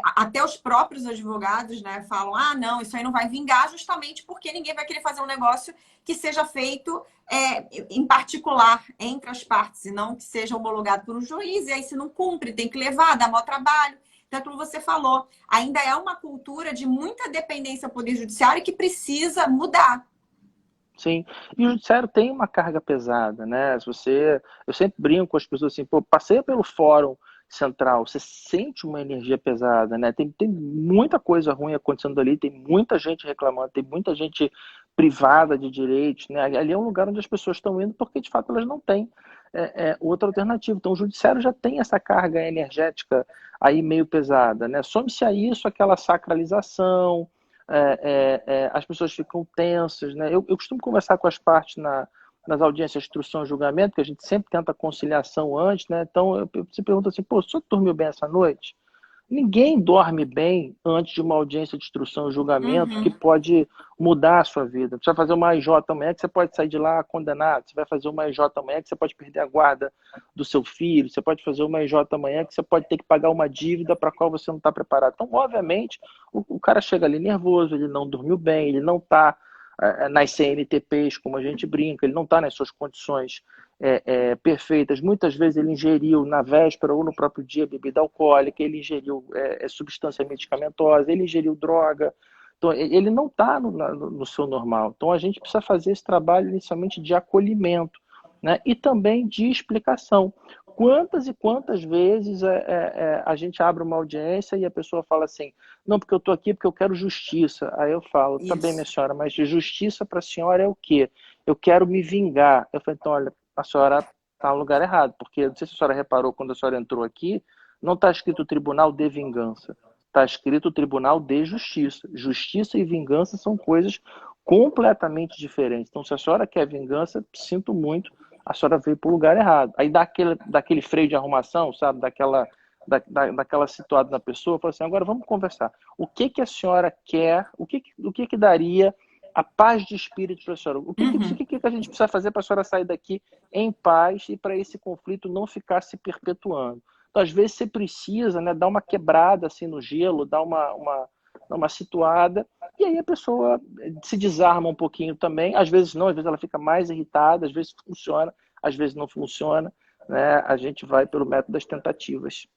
Até os próprios advogados, né, falam, não, isso aí não vai vingar, justamente porque ninguém vai querer fazer um negócio que seja feito em particular entre as partes, e não que seja homologado por um juiz, e aí se não cumpre, tem que levar, dá maior trabalho. Então, como você falou, ainda é uma cultura de muita dependência ao Poder Judiciário que precisa mudar. Sim, e o judiciário tem uma carga pesada, né? Eu sempre brinco com as pessoas assim, passeia pelo fórum central, você sente uma energia pesada, né? Tem muita coisa ruim acontecendo ali, tem muita gente reclamando, tem muita gente privada de direitos, né? Ali é um lugar onde as pessoas estão indo porque, de fato, elas não têm outra alternativa. Então, o judiciário já tem essa carga energética aí meio pesada, né? Some-se a isso aquela sacralização, as pessoas ficam tensas, né? Eu costumo conversar com as partes nas audiências de instrução e julgamento, que a gente sempre tenta conciliação antes, né? Então, eu se pergunto assim, o senhor dormiu bem essa noite? Ninguém dorme bem antes de uma audiência de instrução e julgamento que pode mudar a sua vida. Você vai fazer uma IJ amanhã que você pode sair de lá condenado, você vai fazer uma IJ amanhã que você pode perder a guarda do seu filho, você pode fazer uma IJ amanhã que você pode ter que pagar uma dívida para a qual você não está preparado. Então, obviamente, o cara chega ali nervoso, ele não dormiu bem, ele não está nas CNTPs, como a gente brinca, ele não está nas suas condições perfeitas. Muitas vezes ele ingeriu na véspera ou no próprio dia bebida alcoólica, ele ingeriu substância medicamentosa, ele ingeriu droga. Então, ele não está no seu normal. Então, a gente precisa fazer esse trabalho inicialmente de acolhimento, né? E também de explicação. Quantas e quantas vezes a gente abre uma audiência e a pessoa fala assim, não, porque eu estou aqui porque eu quero justiça. Aí eu falo, tá bem, minha Isso. senhora, mas de justiça para a senhora é o quê? Eu quero me vingar. Eu falei, então, olha, a senhora está no lugar errado, porque não sei se a senhora reparou quando a senhora entrou aqui, não está escrito Tribunal de Vingança, está escrito Tribunal de Justiça. Justiça e vingança são coisas completamente diferentes. Então, se a senhora quer vingança, sinto muito, a senhora veio para o lugar errado. Aí dá daquele freio de arrumação, sabe? Daquela situada na pessoa, fala assim, agora vamos conversar. O que que a senhora quer? O que daria a paz de espírito para a senhora? O que a gente precisa fazer para a senhora sair daqui em paz e para esse conflito não ficar se perpetuando? Então, às vezes, você precisa, né, dar uma quebrada assim, no gelo, dar uma situada, e aí a pessoa se desarma um pouquinho também. Às vezes não, às vezes ela fica mais irritada, às vezes funciona, às vezes não funciona. Né? A gente vai pelo método das tentativas.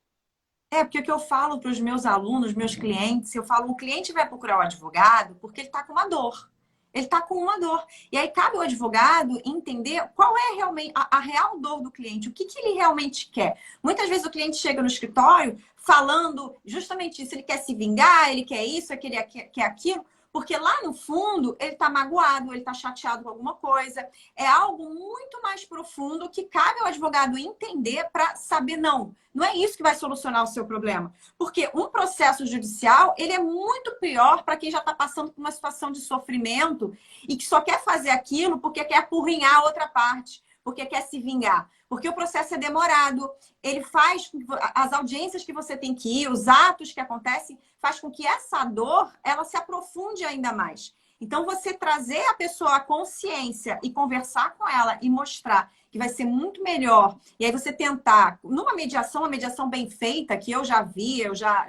Porque o que eu falo para os meus alunos, meus clientes, eu falo, o cliente vai procurar o advogado porque ele está com uma dor. Ele está com uma dor. E aí cabe ao advogado entender qual é realmente a real dor do cliente, o que, que ele realmente quer. Muitas vezes o cliente chega no escritório falando justamente isso, ele quer se vingar, ele quer isso, ele quer aquilo, porque lá no fundo ele está magoado, ele está chateado com alguma coisa. É algo muito mais profundo que cabe ao advogado entender para saber, não é isso que vai solucionar o seu problema. Porque um processo judicial, ele é muito pior para quem já está passando por uma situação de sofrimento e que só quer fazer aquilo porque quer apurrinhar a outra parte, porque quer se vingar. Porque o processo é demorado, ele faz as audiências que você tem que ir, os atos que acontecem, faz com que essa dor, ela se aprofunde ainda mais. Então, você trazer a pessoa à consciência e conversar com ela e mostrar que vai ser muito melhor. E aí você tentar, numa mediação, uma mediação bem feita, que eu já vi, eu já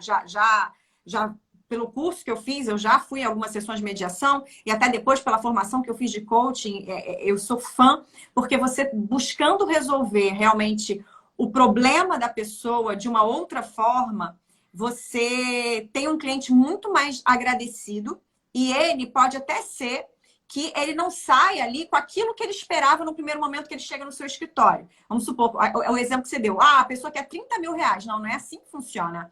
pelo curso que eu fiz, eu já fui em algumas sessões de mediação e até depois pela formação que eu fiz de coaching, eu sou fã, porque você buscando resolver realmente o problema da pessoa de uma outra forma, você tem um cliente muito mais agradecido e ele pode até ser que ele não saia ali com aquilo que ele esperava no primeiro momento que ele chega no seu escritório. Vamos supor, o exemplo que você deu. A pessoa quer 30 mil reais. Não é assim que funciona.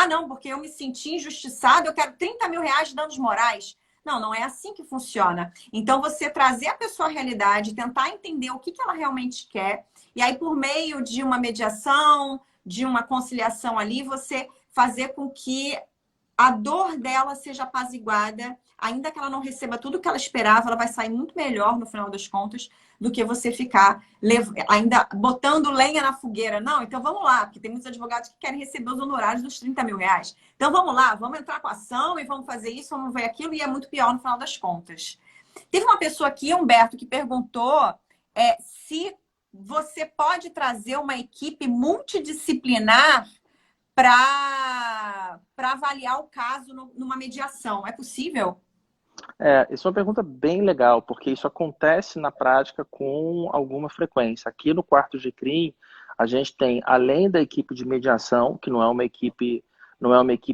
Não, porque eu me senti injustiçado, eu quero 30 mil reais de danos morais. Não é assim que funciona. Então, você trazer a pessoa à realidade, tentar entender o que ela realmente quer, e aí, por meio de uma mediação, de uma conciliação ali, você fazer com que a dor dela seja apaziguada, ainda que ela não receba tudo o que ela esperava, ela vai sair muito melhor no final das contas do que você ficar ainda botando lenha na fogueira. Não, então vamos lá, porque tem muitos advogados que querem receber os honorários dos 30 mil reais. Então vamos lá, vamos entrar com a ação e vamos fazer isso, vamos ver aquilo, e é muito pior no final das contas. Teve uma pessoa aqui, Humberto, que perguntou se você pode trazer uma equipe multidisciplinar para avaliar o caso numa mediação. É possível? Isso é uma pergunta bem legal, porque isso acontece na prática com alguma frequência. Aqui no quarto de CRIM, a gente tem, além da equipe de mediação, que não é uma equipe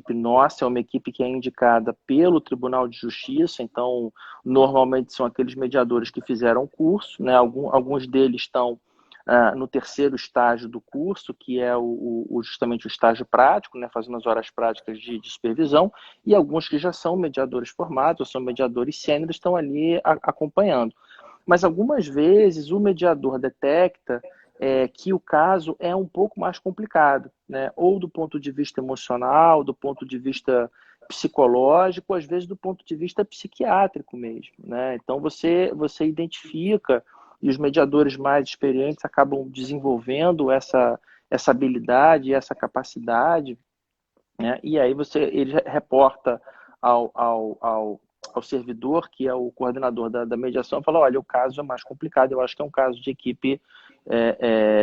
nossa, é uma equipe que é indicada pelo Tribunal de Justiça, então normalmente são aqueles mediadores que fizeram o curso, né? Alguns deles estão no terceiro estágio do curso, que é justamente o estágio prático, né, fazendo as horas práticas de supervisão, e alguns que já são mediadores formados, ou são mediadores sêniores, estão ali acompanhando. Mas algumas vezes o mediador detecta que o caso é um pouco mais complicado, né, ou do ponto de vista emocional, do ponto de vista psicológico, às vezes do ponto de vista psiquiátrico mesmo, né? Então você identifica, e os mediadores mais experientes acabam desenvolvendo essa habilidade, essa capacidade, né? E aí ele reporta ao servidor, que é o coordenador da mediação, e fala, olha, o caso é mais complicado, eu acho que é um caso de equipe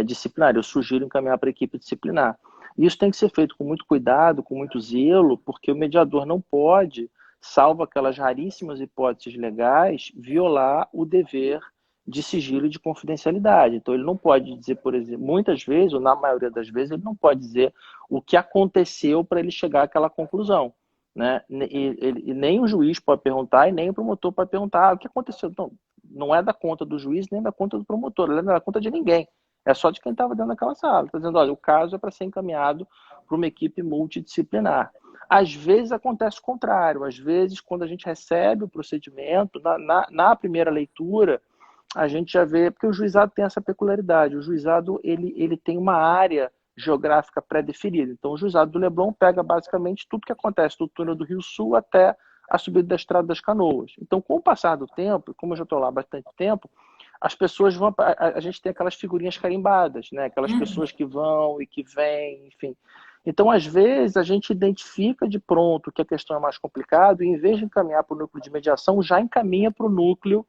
disciplinar, eu sugiro encaminhar para a equipe disciplinar. Isso tem que ser feito com muito cuidado, com muito zelo, porque o mediador não pode, salvo aquelas raríssimas hipóteses legais, violar o dever de sigilo e de confidencialidade. Então, ele não pode dizer, por exemplo, muitas vezes, ou na maioria das vezes, ele não pode dizer o que aconteceu para ele chegar àquela conclusão. né? E nem o juiz pode perguntar e nem o promotor pode perguntar o que aconteceu. Então, não é da conta do juiz nem da conta do promotor, não é da conta de ninguém. É só de quem estava dentro daquela sala. Está dizendo, olha, o caso é para ser encaminhado para uma equipe multidisciplinar. Às vezes acontece o contrário. Às vezes, quando a gente recebe o procedimento, na primeira leitura, a gente já vê, porque o juizado tem essa peculiaridade. O juizado ele tem uma área geográfica pré-definida. Então, o juizado do Leblon pega basicamente tudo que acontece do túnel do Rio Sul até a subida da Estrada das Canoas. Então, com o passar do tempo, como eu já estou lá há bastante tempo, as pessoas vão. A gente tem aquelas figurinhas carimbadas, né? Aquelas pessoas que vão e que vêm, enfim. Então, às vezes, a gente identifica de pronto que a questão é mais complicada e, em vez de encaminhar para o núcleo de mediação, já encaminha para o núcleo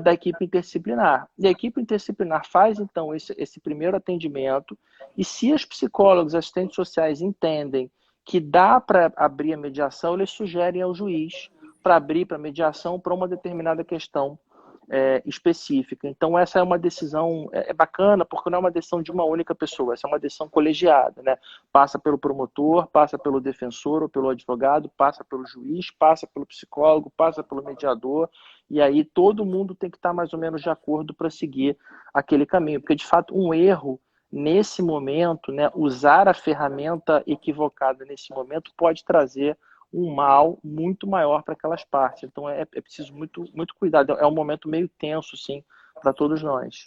da equipe interdisciplinar. E a equipe interdisciplinar faz, então, esse primeiro atendimento, e se os psicólogos, assistentes sociais entendem que dá para abrir a mediação, eles sugerem ao juiz para abrir para mediação para uma determinada questão específica. Então, essa é uma decisão bacana, porque não é uma decisão de uma única pessoa, essa é uma decisão colegiada, né? Passa pelo promotor, passa pelo defensor ou pelo advogado, passa pelo juiz, passa pelo psicólogo, passa pelo mediador, e aí todo mundo tem que estar mais ou menos de acordo para seguir aquele caminho, porque de fato um erro nesse momento, né, usar a ferramenta equivocada nesse momento pode trazer um mal muito maior para aquelas partes. Então é preciso muito cuidado. É um momento meio tenso, sim, para todos nós.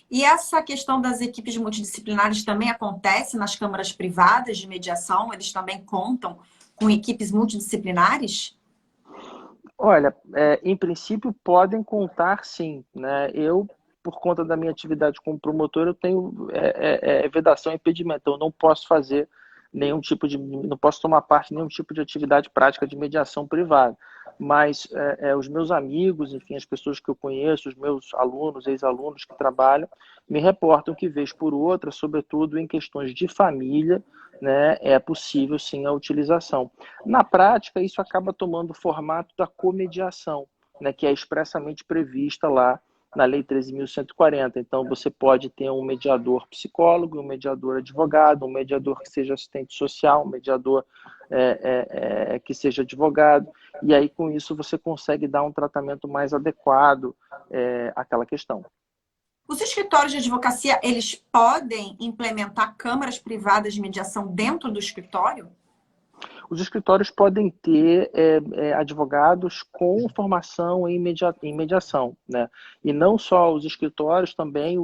E essa questão das equipes multidisciplinares também acontece nas câmaras privadas de mediação? Eles também contam com equipes multidisciplinares? Olha, em princípio podem contar, sim, né? Eu, por conta da minha atividade como promotor, eu tenho vedação e impedimento. Eu não posso fazer não posso tomar parte em nenhum tipo de atividade prática de mediação privada. Mas os meus amigos, enfim, as pessoas que eu conheço, os meus alunos, ex-alunos que trabalham, me reportam que, vez por outra, sobretudo em questões de família, né, é possível sim a utilização. Na prática, isso acaba tomando o formato da comediação, né, que é expressamente prevista lá na Lei 13.140. Então, você pode ter um mediador psicólogo, um mediador advogado, um mediador que seja assistente social, um mediador que seja advogado, e aí, com isso, você consegue dar um tratamento mais adequado àquela questão. Os escritórios de advocacia, eles podem implementar câmaras privadas de mediação dentro do escritório? Os escritórios podem ter advogados com formação em mediação, né? E não só os escritórios, também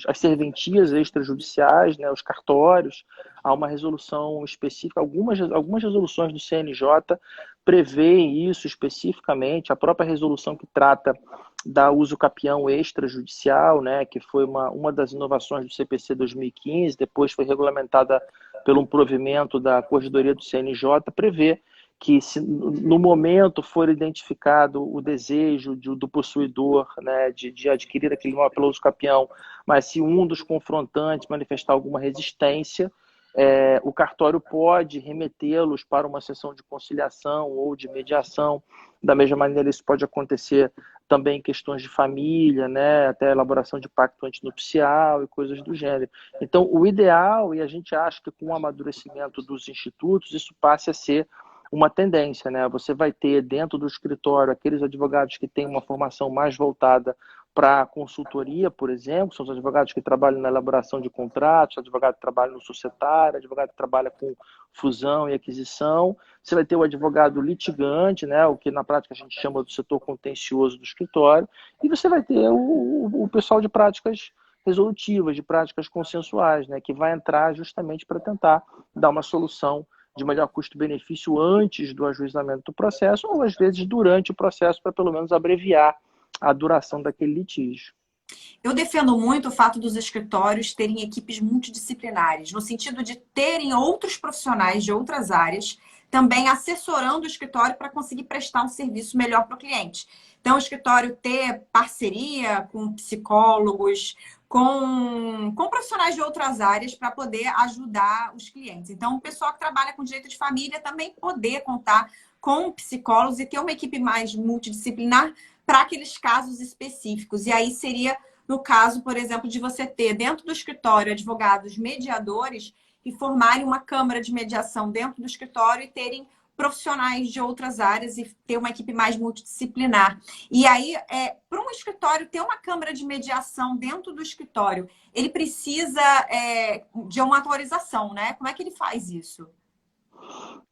as serventias extrajudiciais, né? Os cartórios. Há uma resolução específica, algumas resoluções do CNJ prevêem isso especificamente, a própria resolução que trata da uso capião extrajudicial, né, que foi uma das inovações do CPC 2015, depois foi regulamentada pelo um provimento da Corregedoria do CNJ, prevê que se no momento for identificado o desejo do possuidor, né, de adquirir aquele imóvel pelo uso capião, mas se um dos confrontantes manifestar alguma resistência, o cartório pode remetê-los para uma sessão de conciliação ou de mediação. Da mesma maneira, isso pode acontecer também em questões de família, né, até a elaboração de pacto antinupcial e coisas do gênero. Então, o ideal, e a gente acha que com o amadurecimento dos institutos, isso passe a ser uma tendência, né? Você vai ter dentro do escritório aqueles advogados que têm uma formação mais voltada para consultoria, por exemplo, são os advogados que trabalham na elaboração de contratos, advogado que trabalha no societário, advogado que trabalha com fusão e aquisição. Você vai ter o advogado litigante, né, o que na prática a gente chama do setor contencioso do escritório, e você vai ter o pessoal de práticas resolutivas, de práticas consensuais, né, que vai entrar justamente para tentar dar uma solução de melhor custo-benefício antes do ajuizamento do processo, ou às vezes durante o processo, para pelo menos abreviar a duração daquele litígio. Eu defendo muito o fato dos escritórios terem equipes multidisciplinares, no sentido de terem outros profissionais de outras áreas também assessorando o escritório para conseguir prestar um serviço melhor para o cliente. Então, o escritório ter parceria com psicólogos, com profissionais de outras áreas para poder ajudar os clientes. Então, o pessoal que trabalha com direito de família também poder contar com psicólogos e ter uma equipe mais multidisciplinar para aqueles casos específicos. E aí seria no caso, por exemplo, de você ter dentro do escritório advogados mediadores e formarem uma câmara de mediação dentro do escritório e terem profissionais de outras áreas e ter uma equipe mais multidisciplinar. E aí, para um escritório ter uma câmara de mediação dentro do escritório, ele precisa de uma autorização, né? Como é que ele faz isso?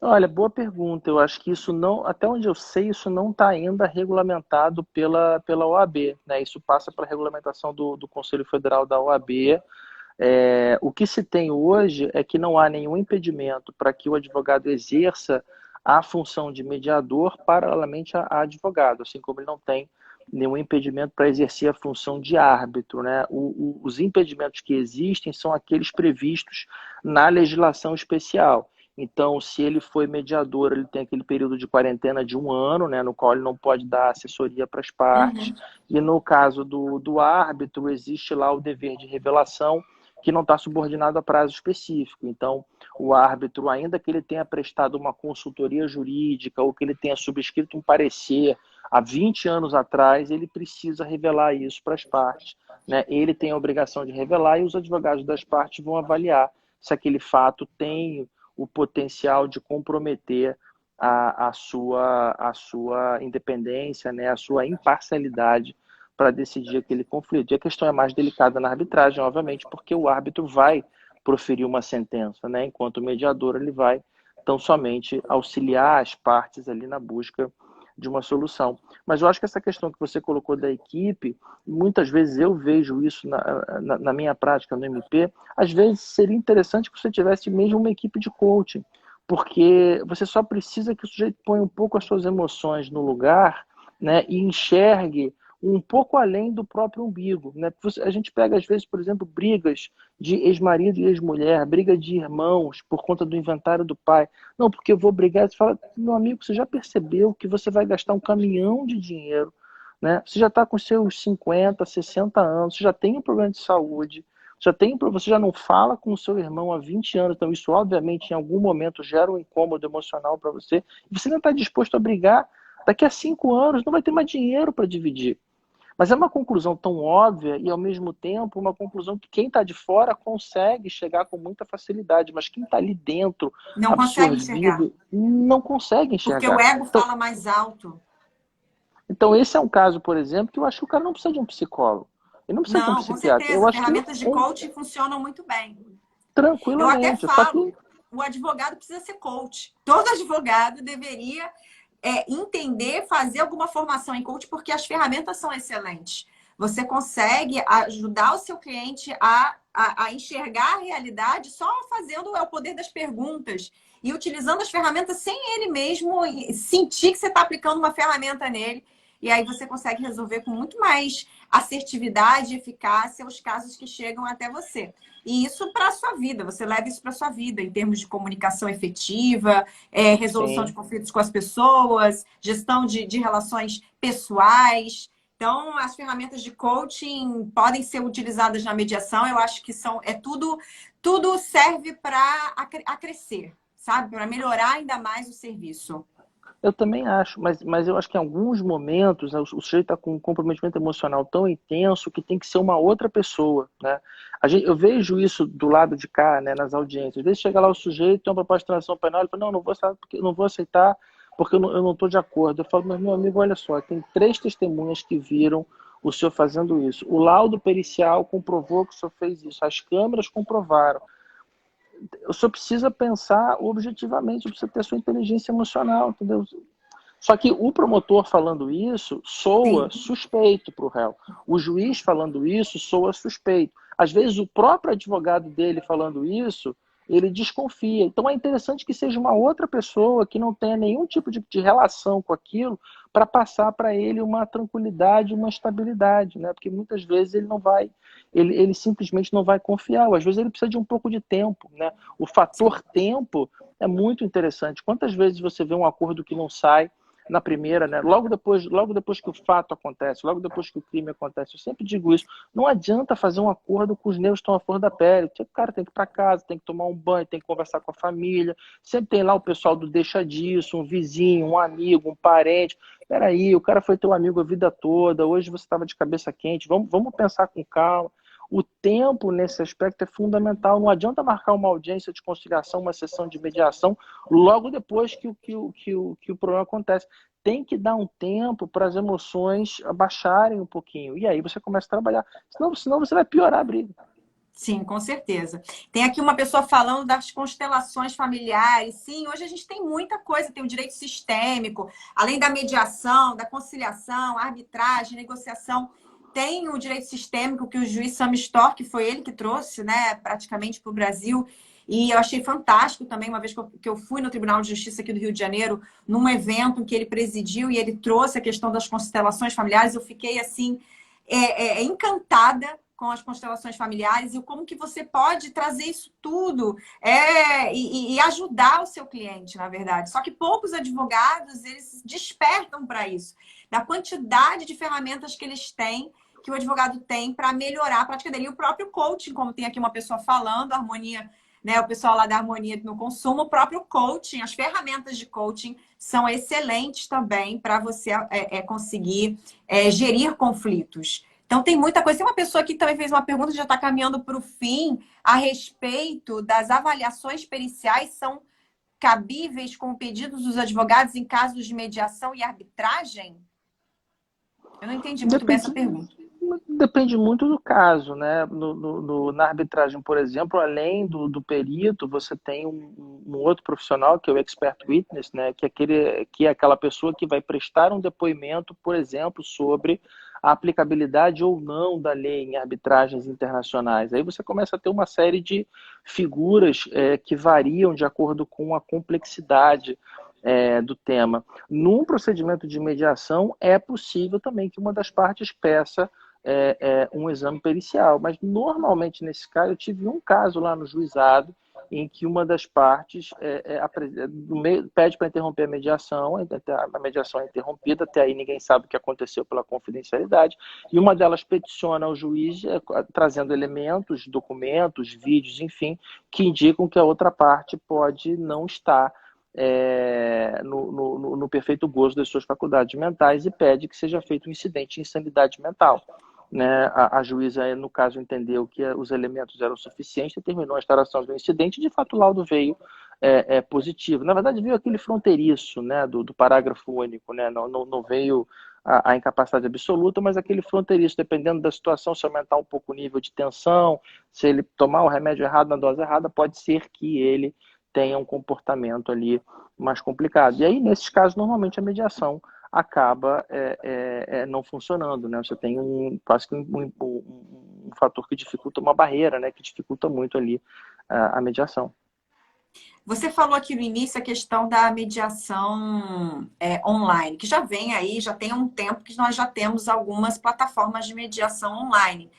Olha, boa pergunta. Eu acho que isso não, até onde eu sei, isso não está ainda regulamentado pela OAB, né? Isso passa para a regulamentação do Conselho Federal da OAB. O que se tem hoje é que não há nenhum impedimento para que o advogado exerça a função de mediador paralelamente a advogado, assim como ele não tem nenhum impedimento para exercer a função de árbitro, né? Os impedimentos que existem são aqueles previstos na legislação especial. Então, se ele foi mediador, ele tem aquele período de quarentena de 1 ano, né, no qual ele não pode dar assessoria para as partes. Uhum. E no caso do árbitro, existe lá o dever de revelação, que não está subordinado a prazo específico. Então, o árbitro, ainda que ele tenha prestado uma consultoria jurídica ou que ele tenha subscrito um parecer há 20 anos atrás, ele precisa revelar isso para as partes, né? Ele tem a obrigação de revelar e os advogados das partes vão avaliar se aquele fato tem o potencial de comprometer a sua independência, né? A sua imparcialidade para decidir aquele conflito. E a questão é mais delicada na arbitragem, obviamente, porque o árbitro vai proferir uma sentença, né? Enquanto o mediador ele vai tão somente auxiliar as partes ali na busca de uma solução. Mas eu acho que essa questão que você colocou da equipe, muitas vezes eu vejo isso na minha prática no MP, às vezes seria interessante que você tivesse mesmo uma equipe de coaching, porque você só precisa que o sujeito ponha um pouco as suas emoções no lugar, né, e enxergue um pouco além do próprio umbigo, né? A gente pega, às vezes, por exemplo, brigas de ex-marido e ex-mulher, briga de irmãos por conta do inventário do pai. Não, porque eu vou brigar. Você fala, meu amigo, você já percebeu que você vai gastar um caminhão de dinheiro, né? Você já está com seus 50, 60 anos, você já tem um problema de saúde, você já não fala com o seu irmão há 20 anos, então isso, obviamente, em algum momento gera um incômodo emocional para você, e você não está disposto a brigar. Daqui a 5 anos não vai ter mais dinheiro para dividir. Mas é uma conclusão tão óbvia e, ao mesmo tempo, uma conclusão que quem está de fora consegue chegar com muita facilidade, mas quem está ali dentro, Não consegue enxergar, absorvido, não consegue porque o enxergar. ego fala mais alto. Então, esse é um caso, por exemplo, que eu acho que o cara não precisa de um psicólogo. Ele não precisa de um Não, com psiquiatra. Eu certeza. acho que Ferramentas de coaching funcionam muito bem. Eu até tranquilamente. Só que falo, o advogado precisa ser coach. Todo advogado deveria entender, fazer alguma formação em coach, porque as ferramentas são excelentes. Você consegue ajudar o seu cliente a enxergar a realidade só fazendo o poder das perguntas e utilizando as ferramentas sem ele mesmo sentir que você está aplicando uma ferramenta nele. E aí você consegue resolver com muito mais assertividade e eficácia os casos que chegam até você. E isso para a sua vida, você leva isso para a sua vida, em termos de comunicação efetiva, resolução de sim. conflitos com as pessoas, gestão de relações pessoais. Então, as ferramentas de coaching podem ser utilizadas na mediação. Eu acho que tudo serve para crescer, sabe? Para melhorar ainda mais o serviço. Eu também acho, mas eu acho que em alguns momentos, né, o sujeito está com um comprometimento emocional tão intenso que tem que ser uma outra pessoa, né? Eu vejo isso do lado de cá, né, nas audiências. Às vezes chega lá o sujeito, tem uma proposta de transação penal, ele fala, não vou aceitar porque eu não estou de acordo. Eu falo, mas meu amigo, olha só, tem 3 testemunhas que viram o senhor fazendo isso. O laudo pericial comprovou que o senhor fez isso. As câmeras comprovaram. O senhor precisa pensar objetivamente, precisa ter sua inteligência emocional, entendeu? Só que o promotor falando isso soa Sim. suspeito para o réu. O juiz falando isso soa suspeito. Às vezes o próprio advogado dele falando isso, ele desconfia. Então é interessante que seja uma outra pessoa que não tenha nenhum tipo de relação com aquilo para passar para ele uma tranquilidade, uma estabilidade, né? Porque muitas vezes ele não vai, ele simplesmente não vai confiar. Ou às vezes ele precisa de um pouco de tempo, né? O fator tempo é muito interessante. Quantas vezes você vê um acordo que não sai na primeira, né? Logo depois que o fato acontece, logo depois que o crime acontece, eu sempre digo isso, não adianta fazer um acordo com os nervos estão à flor da pele, o cara tem que ir para casa, tem que tomar um banho, tem que conversar com a família, sempre tem lá o pessoal do deixa disso, um vizinho, um amigo, um parente, peraí, o cara foi teu amigo a vida toda, hoje você estava de cabeça quente, vamos pensar com calma. o tempo nesse aspecto é fundamental. Não adianta marcar uma audiência de conciliação, uma sessão de mediação, logo depois que o problema acontece. Tem que dar um tempo para as emoções abaixarem um pouquinho. E aí você começa a trabalhar. Senão você vai piorar a briga. Sim, com certeza. Tem aqui uma pessoa falando das constelações familiares. Sim, hoje a gente tem muita coisa, tem o direito sistêmico, além da mediação, da conciliação, arbitragem, negociação, tem o direito sistêmico que o juiz Sam Storr, que foi ele que trouxe, né, praticamente para o Brasil. E eu achei fantástico também, uma vez que eu fui no Tribunal de Justiça aqui do Rio de Janeiro, num evento que ele presidiu e ele trouxe a questão das constelações familiares, eu fiquei assim, encantada com as constelações familiares e como que você pode trazer isso tudo e ajudar o seu cliente, na verdade. Só que poucos advogados, eles despertam para isso, da quantidade de ferramentas que eles têm, que o advogado tem para melhorar a prática dele. E o próprio coaching, como tem aqui uma pessoa falando, a Harmonia, né, o pessoal lá da Harmonia no Consumo, o próprio coaching, as ferramentas de coaching são excelentes também para você conseguir gerir conflitos. Então, tem muita coisa. Tem uma pessoa que também fez uma pergunta, já está caminhando para o fim, a respeito das avaliações periciais são cabíveis com pedidos dos advogados em casos de mediação e arbitragem? Eu não entendi muito bem essa pergunta. Depende muito do caso, né? Na arbitragem, por exemplo, além do perito, você tem um outro profissional, que é o expert witness, né? Que é aquela pessoa que vai prestar um depoimento, por exemplo, sobre a aplicabilidade ou não da lei em arbitragens internacionais. Aí você começa a ter uma série de figuras que variam de acordo com a complexidade do tema. Num procedimento de mediação, é possível também que uma das partes peça um exame pericial, mas normalmente nesse caso, eu tive um caso lá no juizado em que uma das partes pede para interromper a mediação é interrompida, até aí ninguém sabe o que aconteceu pela confidencialidade, e uma delas peticiona ao juiz trazendo elementos, documentos, vídeos, enfim, que indicam que a outra parte pode não estar no perfeito gozo das suas faculdades mentais e pede que seja feito um incidente de insanidade mental. Né? A juíza, no caso, entendeu que os elementos eram suficientes, determinou a instauração do incidente e, de fato, o laudo veio positivo. Na verdade, veio aquele fronteiriço, né, do parágrafo único, né? Não veio a incapacidade absoluta, mas aquele fronteiriço, dependendo da situação, se aumentar um pouco o nível de tensão, se ele tomar o remédio errado na dose errada, pode ser que ele tenha um comportamento ali mais complicado. E aí, nesses casos, normalmente a mediação acaba não funcionando, né? Você tem quase que um fator que dificulta, uma barreira, né? Que dificulta muito ali a mediação. Você falou aqui no início a questão da mediação online, que já vem aí, já tem um tempo que nós já temos algumas plataformas de mediação online.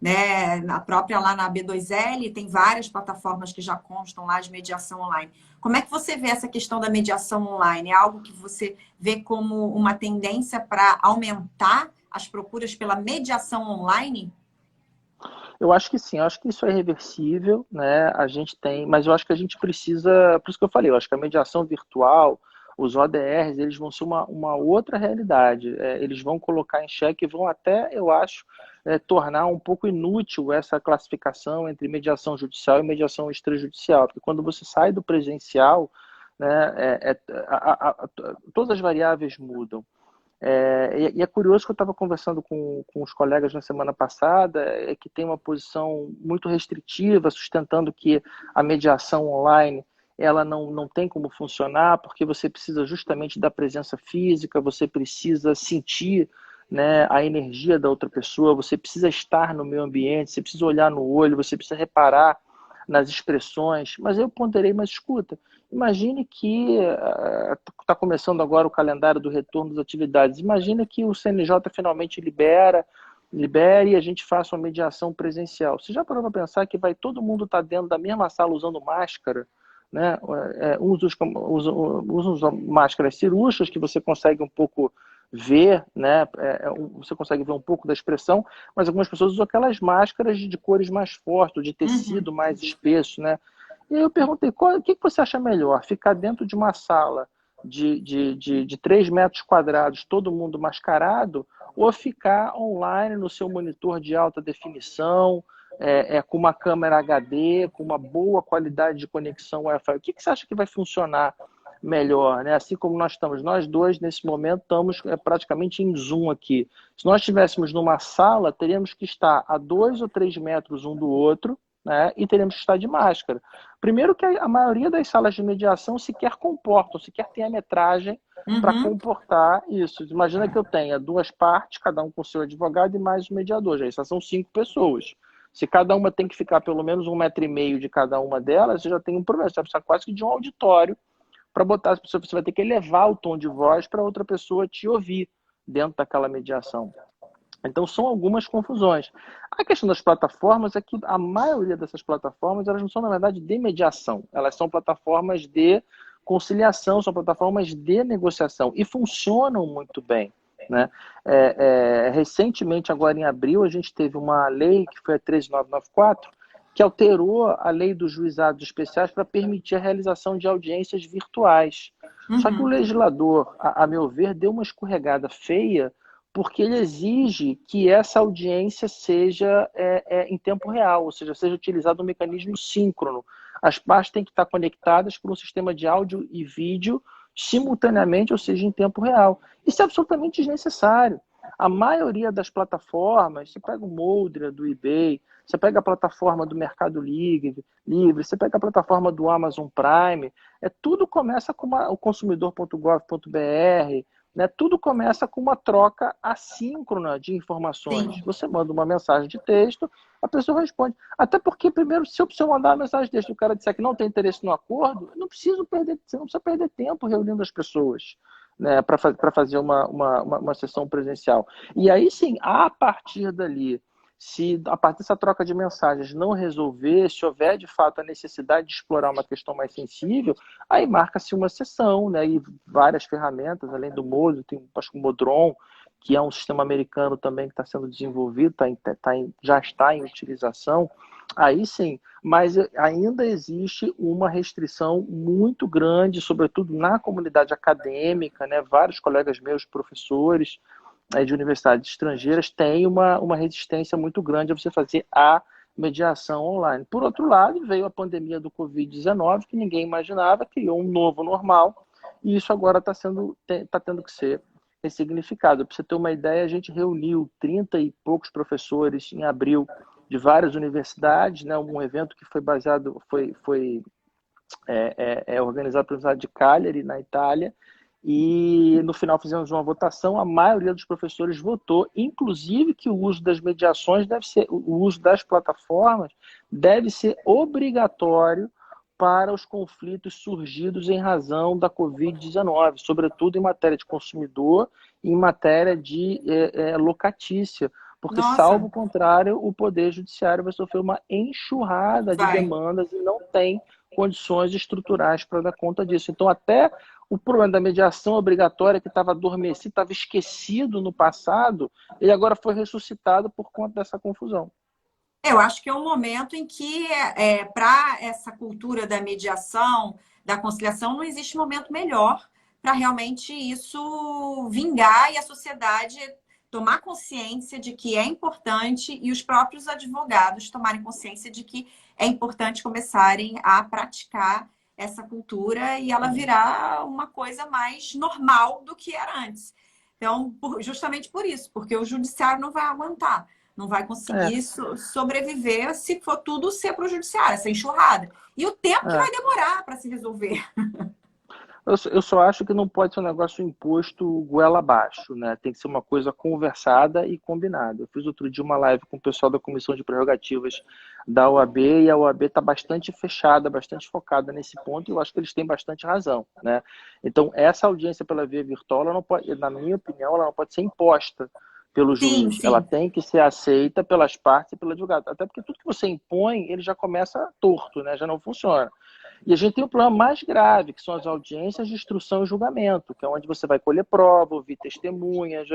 Né? A própria lá na B2L tem várias plataformas que já constam lá de mediação online. Como é que você vê essa questão da mediação online? É algo que você vê como uma tendência para aumentar as procuras pela mediação online? Eu acho que sim, eu acho que isso é reversível, né? A gente tem, mas eu acho que a gente precisa, por isso que eu falei, eu acho que a mediação virtual, os ODRs, eles vão ser uma outra realidade. Eles vão colocar em xeque, vão até, eu acho, tornar um pouco inútil essa classificação entre mediação judicial e mediação extrajudicial, porque quando você sai do presencial, né, todas as variáveis mudam. E é curioso que eu estava conversando com os colegas na semana passada, que tem uma posição muito restritiva, sustentando que a mediação online ela não tem como funcionar, porque você precisa justamente da presença física, você precisa sentir, né, a energia da outra pessoa, você precisa estar no meio ambiente, você precisa olhar no olho, você precisa reparar nas expressões. Mas eu ponderei, mas escuta, imagine que está começando agora o calendário do retorno das atividades, imagine que o CNJ finalmente libere e a gente faça uma mediação presencial. Você já parou para pensar que vai todo mundo estar dentro da mesma sala usando máscara? Né? Usam máscaras cirúrgicas que você consegue um pouco ver, né? Você consegue ver um pouco da expressão, mas algumas pessoas usam aquelas máscaras de cores mais fortes, de tecido mais espesso, né? E aí eu perguntei, o que você acha melhor? Ficar dentro de uma sala de 3 metros quadrados, todo mundo mascarado, ou ficar online no seu monitor de alta definição, com uma câmera HD, com uma boa qualidade de conexão Wi-Fi. O que você acha que vai funcionar melhor, né? Assim como nós dois, nesse momento, estamos praticamente em Zoom aqui. Se nós estivéssemos numa sala, teríamos que estar a 2 ou 3 metros um do outro, né? E teríamos que estar de máscara. Primeiro que a maioria das salas de mediação sequer comportam, sequer tem a metragem para comportar isso. Imagina que eu tenha 2 partes, cada um com seu advogado e mais um mediador. Já são 5 pessoas. Se cada uma tem que ficar pelo menos 1,5 metro de cada uma delas, você já tem um problema. Você vai precisar quase que de um auditório para botar as pessoas. Você vai ter que elevar o tom de voz para outra pessoa te ouvir dentro daquela mediação. Então, são algumas confusões. A questão das plataformas é que a maioria dessas plataformas, elas não são, na verdade, de mediação. Elas são plataformas de conciliação, são plataformas de negociação e funcionam muito bem, né? Recentemente, agora em abril, a gente teve uma lei, que foi a 13994, que alterou a lei dos juizados especiais para permitir a realização de audiências virtuais. Só que o legislador, a meu ver, deu uma escorregada feia, porque ele exige que essa audiência seja em tempo real, ou seja utilizado um mecanismo síncrono. As partes têm que estar conectadas por um sistema de áudio e vídeo simultaneamente, ou seja, em tempo real. Isso é absolutamente desnecessário. A maioria das plataformas, você pega o Moldria do eBay, você pega a plataforma do Mercado Livre, você pega a plataforma do Amazon Prime, tudo começa com o consumidor.gov.br, né? Tudo começa com uma troca assíncrona de informações. Sim. Você manda uma mensagem de texto, a pessoa responde. Até porque, primeiro, se eu mandar uma mensagem de texto e o cara disser que não tem interesse no acordo, você não precisa perder tempo reunindo as pessoas, né, para fazer uma sessão presencial. E aí sim, a partir dali, se a partir dessa troca de mensagens não resolver, se houver de fato a necessidade de explorar uma questão mais sensível, aí marca-se uma sessão, né, e várias ferramentas, além do Modo, tem acho que o Modron, que é um sistema americano também que está sendo desenvolvido, já está em utilização, aí sim, mas ainda existe uma restrição muito grande, sobretudo na comunidade acadêmica, né, vários colegas meus, professores, de universidades estrangeiras tem uma resistência muito grande a você fazer a mediação online. Por outro lado, veio a pandemia do Covid-19, que ninguém imaginava, criou um novo normal, e isso agora está tendo que ser ressignificado. Para você ter uma ideia, a gente reuniu 30 e poucos professores em abril de várias universidades, né, um evento que foi organizado pela Universidade de Cagliari, na Itália, e no final fizemos uma votação, a maioria dos professores votou, inclusive que o uso das mediações o uso das plataformas deve ser obrigatório para os conflitos surgidos em razão da Covid-19, sobretudo em matéria de consumidor e em matéria de locatícia, porque salvo o contrário, o Poder Judiciário vai sofrer uma enxurrada de demandas e não tem condições estruturais para dar conta disso. Então, até o problema da mediação obrigatória, que estava adormecido, estava esquecido no passado, ele agora foi ressuscitado por conta dessa confusão. Eu acho que é um momento em que, para essa cultura da mediação, da conciliação, não existe momento melhor para realmente isso vingar e a sociedade tomar consciência de que é importante e os próprios advogados tomarem consciência de que é importante começarem a praticar essa cultura e ela virar uma coisa mais normal do que era antes. Então, justamente por isso, porque o judiciário não vai aguentar, não vai conseguir sobreviver se for tudo ser para o judiciário, essa enxurrada. E o tempo que vai demorar para se resolver. Eu só acho que não pode ser um negócio imposto goela abaixo, né? Tem que ser uma coisa conversada e combinada. Eu fiz outro dia uma live com o pessoal da Comissão de Prerrogativas da OAB e a OAB está bastante fechada, bastante focada nesse ponto e eu acho que eles têm bastante razão, né? Então, essa audiência pela via virtual, ela não pode, na minha opinião, ela não pode ser imposta pelo juiz. Sim. Ela tem que ser aceita pelas partes e pelo advogado. Até porque tudo que você impõe, ele já começa torto, né? Já não funciona. E a gente tem um problema mais grave, que são as audiências de instrução e julgamento, que é onde você vai colher prova, ouvir testemunhas,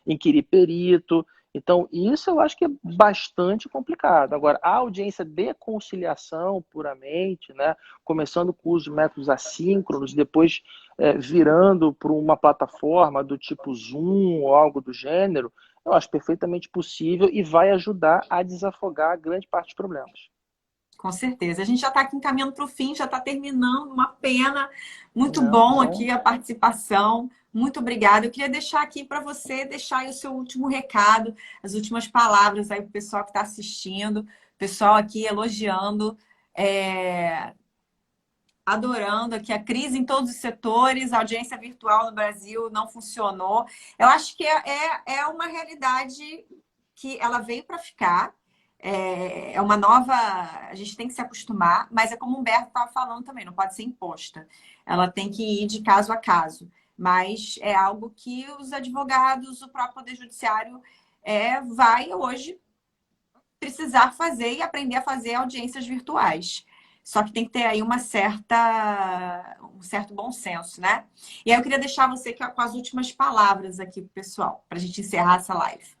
inquirir perito. Então, isso eu acho que é bastante complicado. Agora, a audiência de conciliação puramente, né, começando com o uso de métodos assíncronos, depois virando para uma plataforma do tipo Zoom ou algo do gênero, eu acho perfeitamente possível e vai ajudar a desafogar grande parte dos problemas. Com certeza. A gente já está aqui encaminhando para o fim, já está terminando. Uma pena. Muito Não, bom são aqui a participação. Muito obrigada. Eu queria deixar aqui para você deixar aí o seu último recado, as últimas palavras aí para o pessoal que está assistindo, o pessoal aqui elogiando, adorando aqui a crise em todos os setores, a audiência virtual no Brasil não funcionou. Eu acho que é uma realidade que ela veio para ficar. É uma nova. A gente tem que se acostumar, mas é como o Humberto estava falando também, não pode ser imposta. Ela tem que ir de caso a caso. Mas é algo que os advogados, o próprio Poder Judiciário, vai hoje precisar fazer e aprender a fazer audiências virtuais. Só que tem que ter aí um certo bom senso, né? E aí eu queria deixar você com as últimas palavras aqui pro pessoal, para a gente encerrar essa live.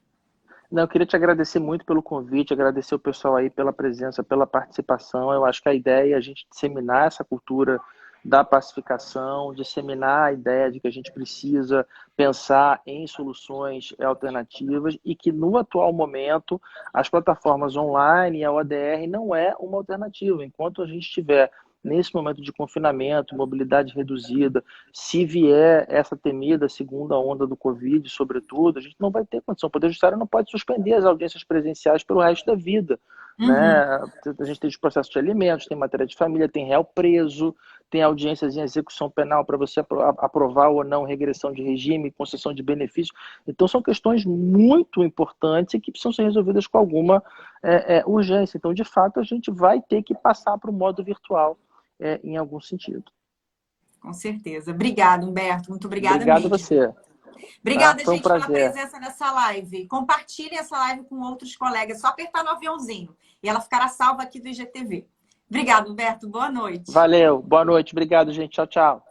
Não, eu queria te agradecer muito pelo convite, agradecer o pessoal aí pela presença, pela participação. Eu acho que a ideia é a gente disseminar essa cultura da pacificação, disseminar a ideia de que a gente precisa pensar em soluções alternativas e que no atual momento as plataformas online e a ODR não é uma alternativa. Enquanto a gente tiver nesse momento de confinamento, mobilidade reduzida, se vier essa temida segunda onda do Covid, sobretudo, a gente não vai ter condição. O Poder Judiciário não pode suspender as audiências presenciais pelo resto da vida. Né? A gente tem os processos de alimentos, tem matéria de família, tem réu preso, tem audiências em execução penal para você aprovar ou não regressão de regime, concessão de benefícios. Então, são questões muito importantes e que precisam ser resolvidas com alguma urgência. Então, de fato, a gente vai ter que passar para o modo virtual em algum sentido. Com certeza. Obrigada, Humberto. Muito obrigada Obrigado a mesmo. você. Obrigada, Foi um gente, pela prazer. presença nessa live. Compartilhem essa live com outros colegas. É só apertar no aviãozinho e ela ficará salva aqui do IGTV. Obrigada, Humberto. Boa noite. Valeu. Boa noite. Obrigado, gente. Tchau, tchau.